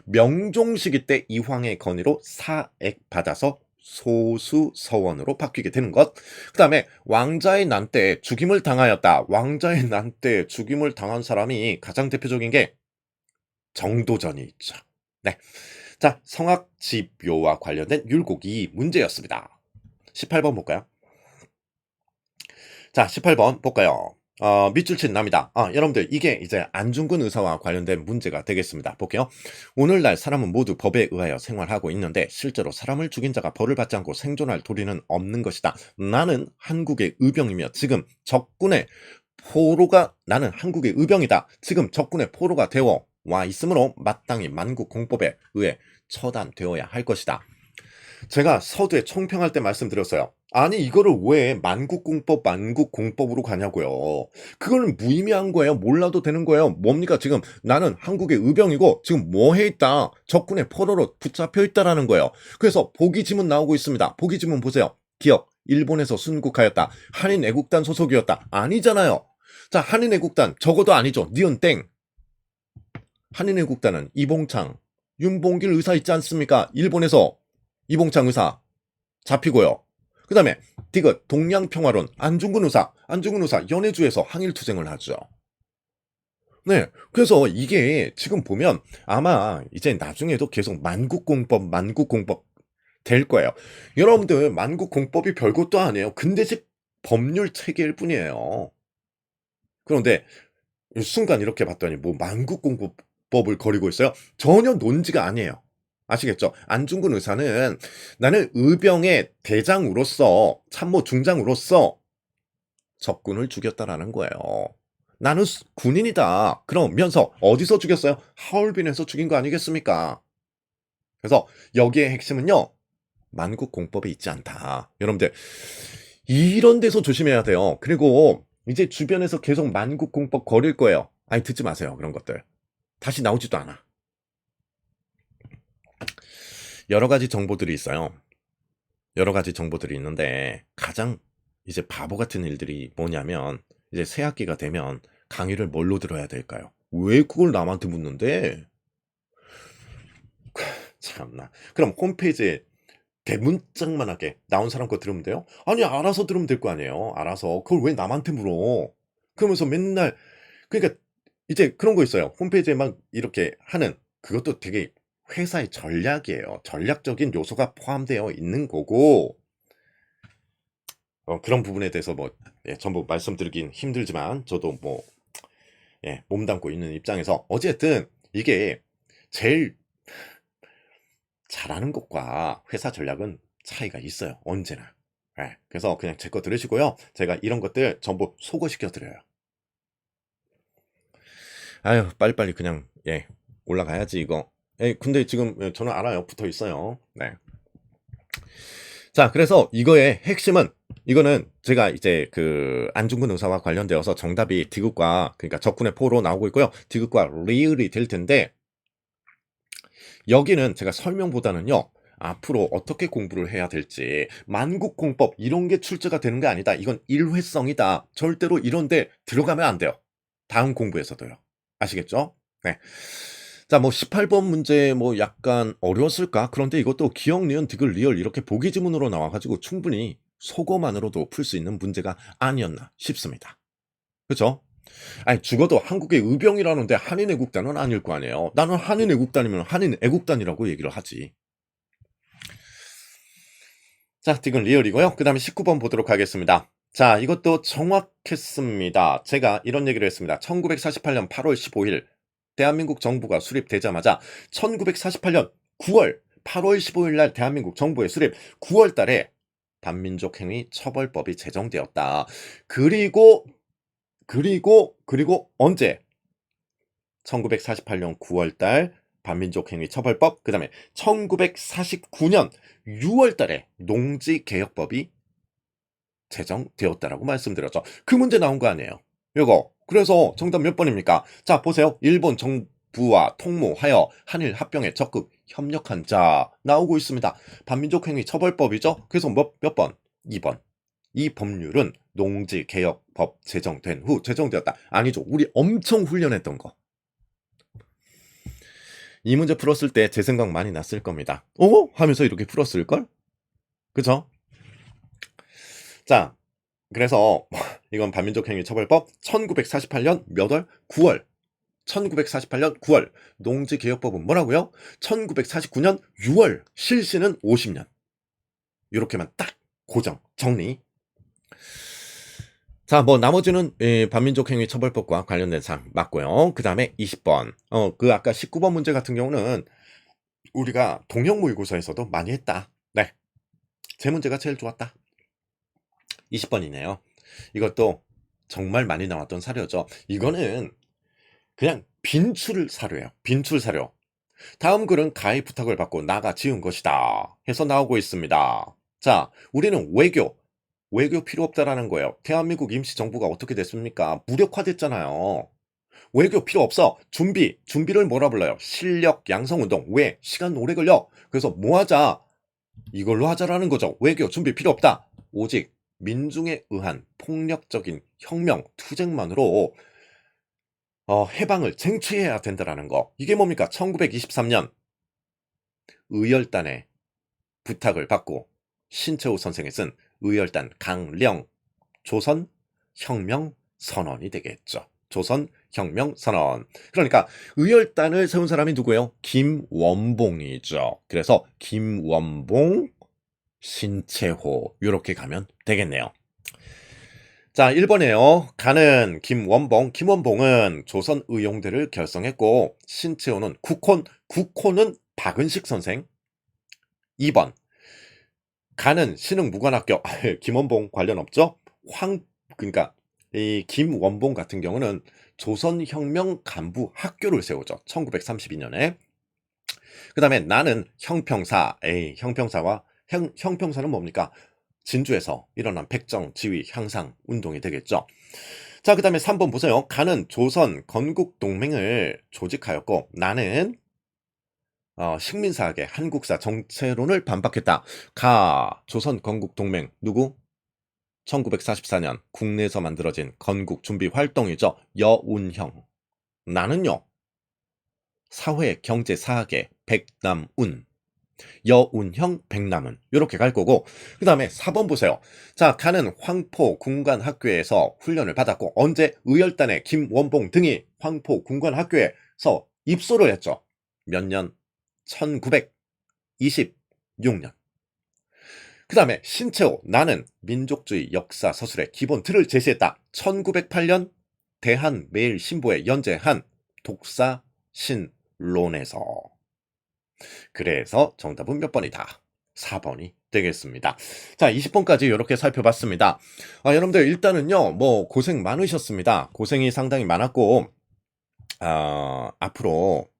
명종시기 때 이황의 건의로 사액받아서 소수서원으로 바뀌게 되는 것. 그 다음에 왕자의 난 때 죽임을 당하였다. 왕자의 난 때 죽임을 당한 사람이 가장 대표적인 게 정도전이 있죠. 네. 자, 성악집요와 관련된 율곡이 문제였습니다. 18번 볼까요? 자, 18번 볼까요? 밑줄 친 남이다. 여러분들 이게 이제 안중근 의사와 관련된 문제가 되겠습니다. 볼게요. 오늘날 사람은 모두 법에 의하여 생활하고 있는데 실제로 사람을 죽인 자가 벌을 받지 않고 생존할 도리는 없는 것이다. 나는 한국의 의병이며 지금 적군의 나는 한국의 의병이다. 지금 적군의 포로가 되어 와 있으므로 마땅히 만국공법에 의해 처단되어야 할 것이다. 제가 서두에 총평할 때 말씀드렸어요. 아니 이거를 왜 만국공법으로 가냐고요. 그걸 무의미한 거예요. 몰라도 되는 거예요. 뭡니까 지금 나는 한국의 의병이고 지금 뭐 해 있다. 적군의 포로로 붙잡혀 있다라는 거예요. 그래서 보기 지문 나오고 있습니다. 보기 지문 보세요. 기억 일본에서 순국하였다. 한인애국단 소속이었다. 아니잖아요. 자, 한인애국단 적어도 아니죠. 니은 땡. 한인애국단은 이봉창, 윤봉길 의사 있지 않습니까? 일본에서 이봉창 의사 잡히고요. 그 다음에 디귿 동양평화론 안중근 의사 연해주에서 항일투쟁을 하죠. 네, 그래서 이게 지금 보면 아마 이제 나중에도 계속 만국공법 될 거예요. 여러분들 만국공법이 별것도 아니에요. 근대식 법률 체계일 뿐이에요. 그런데 순간 이렇게 봤더니 뭐 만국공법을 거리고 있어요? 전혀 논지가 아니에요. 아시겠죠? 안중근 의사는 나는 의병의 대장으로서 참모 중장으로서 적군을 죽였다라는 거예요. 나는 군인이다. 그러면서 어디서 죽였어요? 하얼빈에서 죽인 거 아니겠습니까? 그래서 여기에 핵심은요. 만국공법이 있지 않다. 여러분들 이런 데서 조심해야 돼요. 그리고 이제 주변에서 계속 만국공법 거릴 거예요. 아니 듣지 마세요. 그런 것들. 다시 나오지도 않아. 여러 가지 정보들이 있어요. 여러 가지 정보들이 있는데 가장 이제 바보 같은 일들이 뭐냐면 이제 새학기가 되면 강의를 뭘로 들어야 될까요? 왜 그걸 남한테 묻는데? 참나. 그럼 홈페이지에 대문짝만하게 나온 사람 거 들으면 돼요? 아니 알아서 들으면 될 거 아니에요. 알아서. 그걸 왜 남한테 물어? 그러면서 맨날 그러니까 이제 그런 거 있어요. 홈페이지에 막 이렇게 하는 그것도 되게 회사의 전략이에요. 전략적인 요소가 포함되어 있는 거고 그런 부분에 대해서 뭐 전부 말씀드리긴 힘들지만 저도 뭐 몸담고 있는 입장에서 어쨌든 이게 제일 잘하는 것과 회사 전략은 차이가 있어요. 언제나. 그래서 그냥 제 거 들으시고요. 제가 이런 것들 전부 소거시켜 드려요. 아유, 빨리빨리 그냥 올라가야지 이거. 근데 지금 저는 알아요. 붙어 있어요. 네. 자, 그래서 이거의 핵심은 이거는 제가 이제 그 안중근 의사와 관련되어서 정답이 디귿과 그러니까 적군의 포로 나오고 있고요. 디귿과 리을이 될 텐데 여기는 제가 설명보다는요. 앞으로 어떻게 공부를 해야 될지 만국공법 이런 게 출제가 되는 게 아니다. 이건 일회성이다. 절대로 이런 데 들어가면 안 돼요. 다음 공부에서도요. 아시겠죠? 네. 자, 뭐 18번 문제 뭐 약간 어려웠을까? 그런데 이것도 기억, 니은, 디귿, 리을 이렇게 보기 지문으로 나와 가지고 충분히 속어만으로도 풀 수 있는 문제가 아니었나 싶습니다. 그죠? 아니 죽어도 한국의 의병이라는데 한인 애국단은 아닐 거 아니에요. 나는 한인 애국단이면 한인 애국단이라고 얘기를 하지. 자, 디귿 리얼이고요. 그 다음에 19번 보도록 하겠습니다. 자, 이것도 정확했습니다. 제가 이런 얘기를 했습니다. 1948년 8월 15일 대한민국 정부가 수립되자마자 1948년 9월 8월 15일 날 대한민국 정부의 수립 9월 달에 반민족 행위 처벌법이 제정되었다. 그리고 언제? 1948년 9월 달 반민족 행위 처벌법, 그다음에 1949년 6월 달에 농지 개혁법이 제정되었다라고 말씀드렸죠. 그 문제 나온 거 아니에요. 이거. 그래서 정답 몇 번입니까? 자, 보세요. 일본 정부와 통모하여 한일 합병에 적극 협력한 자 나오고 있습니다. 반민족 행위 처벌법이죠. 그래서 몇 번? 2번. 이 법률은 농지 개혁법 제정된 후 제정되었다. 아니죠. 우리 엄청 훈련했던 거. 이 문제 풀었을 때 제 생각 많이 났을 겁니다. 하면서 이렇게 풀었을걸? 그죠? 자, 그래서 이건 반민족 행위 처벌법 1948년 몇 월? 9월. 1948년 9월. 농지 개혁법은 뭐라고요? 1949년 6월. 실시는 50년. 이렇게만 딱 고정, 정리. 자, 뭐 나머지는 반민족 행위 처벌법과 관련된 사항 맞고요. 그다음에 20번. 그 아까 19번 문제 같은 경우는 우리가 동형 모의고사에서도 많이 했다. 네. 제 문제가 제일 좋았다. 20번이네요. 이것도 정말 많이 나왔던 사료죠. 이거는 그냥 빈출 사료예요. 빈출 사료. 다음 글은 가의 부탁을 받고 나가 지은 것이다. 해서 나오고 있습니다. 자, 우리는 외교 필요 없다라는 거예요. 대한민국 임시정부가 어떻게 됐습니까? 무력화됐잖아요. 외교 필요 없어. 준비를 뭐라 불러요? 실력 양성운동. 왜? 시간 오래 걸려. 그래서 뭐 하자? 이걸로 하자라는 거죠. 외교 준비 필요 없다. 오직 민중에 의한 폭력적인 혁명, 투쟁만으로 해방을 쟁취해야 된다라는 거. 이게 뭡니까? 1923년 의열단의 부탁을 받고 신채호 선생이 쓴 의열단 강령 조선 혁명 선언이 되겠죠. 조선 혁명 선언. 그러니까 의열단을 세운 사람이 누구예요? 김원봉이죠. 그래서 김원봉, 신채호 이렇게 가면 되겠네요. 자, 1번이에요. 가는 김원봉은 조선 의용대를 결성했고 신채호는 국호는 박은식 선생. 2번 가는 신흥무관학교 김원봉 관련 없죠? 그러니까 이 김원봉 같은 경우는 조선혁명 간부 학교를 세우죠. 1932년에. 그다음에 나는 형평사. 형평사와 형평사는 뭡니까? 진주에서 일어난 백정 지위 향상 운동이 되겠죠. 자, 그다음에 3번 보세요. 가는 조선 건국 동맹을 조직하였고 나는 식민사학의 한국사 정체론을 반박했다. 가 조선 건국 동맹 누구? 1944년 국내에서 만들어진 건국 준비 활동이죠. 여운형. 나는요. 사회 경제 사학의 백남운. 여운형 백남은 이렇게 갈 거고, 그 다음에 4번 보세요. 자, 가는 황포 군관학교에서 훈련을 받았고 언제 의열단의 김원봉 등이 황포 군관학교에서 입소를 했죠. 몇 년? 1926년. 그 다음에 신채호 나는 민족주의 역사 서술의 기본 틀을 제시했다. 1908년 대한매일신보에 연재한 독사신론에서. 그래서 정답은 몇 번이다? 4번이 되겠습니다. 자, 20번까지 이렇게 살펴봤습니다. 여러분들 일단은요, 뭐 고생 많으셨습니다. 고생이 상당히 많았고, 앞으로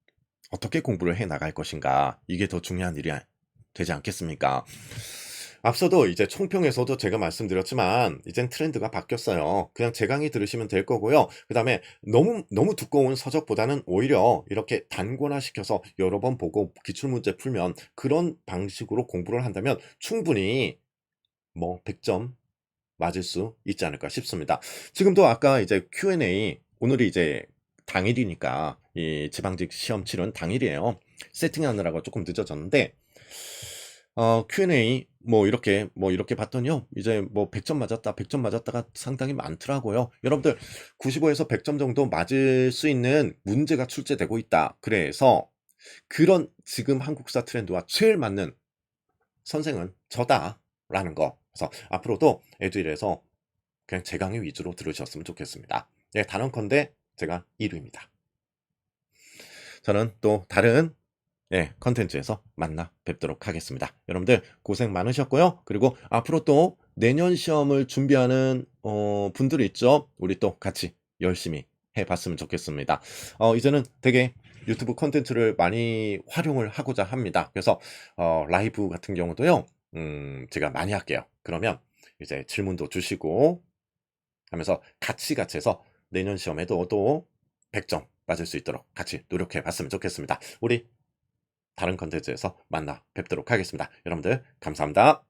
어떻게 공부를 해 나갈 것인가, 이게 더 중요한 일이 되지 않겠습니까? 앞서도 이제 총평에서도 제가 말씀드렸지만 이젠 트렌드가 바뀌었어요. 그냥 제 강의 들으시면 될 거고요. 그 다음에 너무 두꺼운 서적보다는 오히려 이렇게 단권화시켜서 여러 번 보고 기출문제 풀면, 그런 방식으로 공부를 한다면 충분히 뭐 100점 맞을 수 있지 않을까 싶습니다. 지금도 아까 이제 Q&A, 오늘이 이제 당일이니까 이 지방직 시험 치른 당일이에요. 세팅하느라고 조금 늦어졌는데, Q&A 뭐 이렇게 봤더니요. 이제 뭐 100점 맞았다, 100점 맞았다가 상당히 많더라고요. 여러분들 95에서 100점 정도 맞을 수 있는 문제가 출제되고 있다. 그래서 그런 지금 한국사 트렌드와 제일 맞는 선생은 저다라는 거. 그래서 앞으로도 에듀일에서 그냥 제 강의 위주로 들으셨으면 좋겠습니다. 예, 단언컨대 제가 1위입니다. 저는 또 다른 컨텐츠에서 만나 뵙도록 하겠습니다. 여러분들 고생 많으셨고요. 그리고 앞으로 또 내년 시험을 준비하는 분들이 있죠. 우리 또 같이 열심히 해봤으면 좋겠습니다. 이제는 되게 유튜브 컨텐츠를 많이 활용을 하고자 합니다. 그래서 라이브 같은 경우도요. 제가 많이 할게요. 그러면 이제 질문도 주시고 하면서 같이 해서 내년 시험에도 또 100점 맞을 수 있도록 같이 노력해 봤으면 좋겠습니다. 우리 다른 컨텐츠에서 만나 뵙도록 하겠습니다. 여러분들 감사합니다.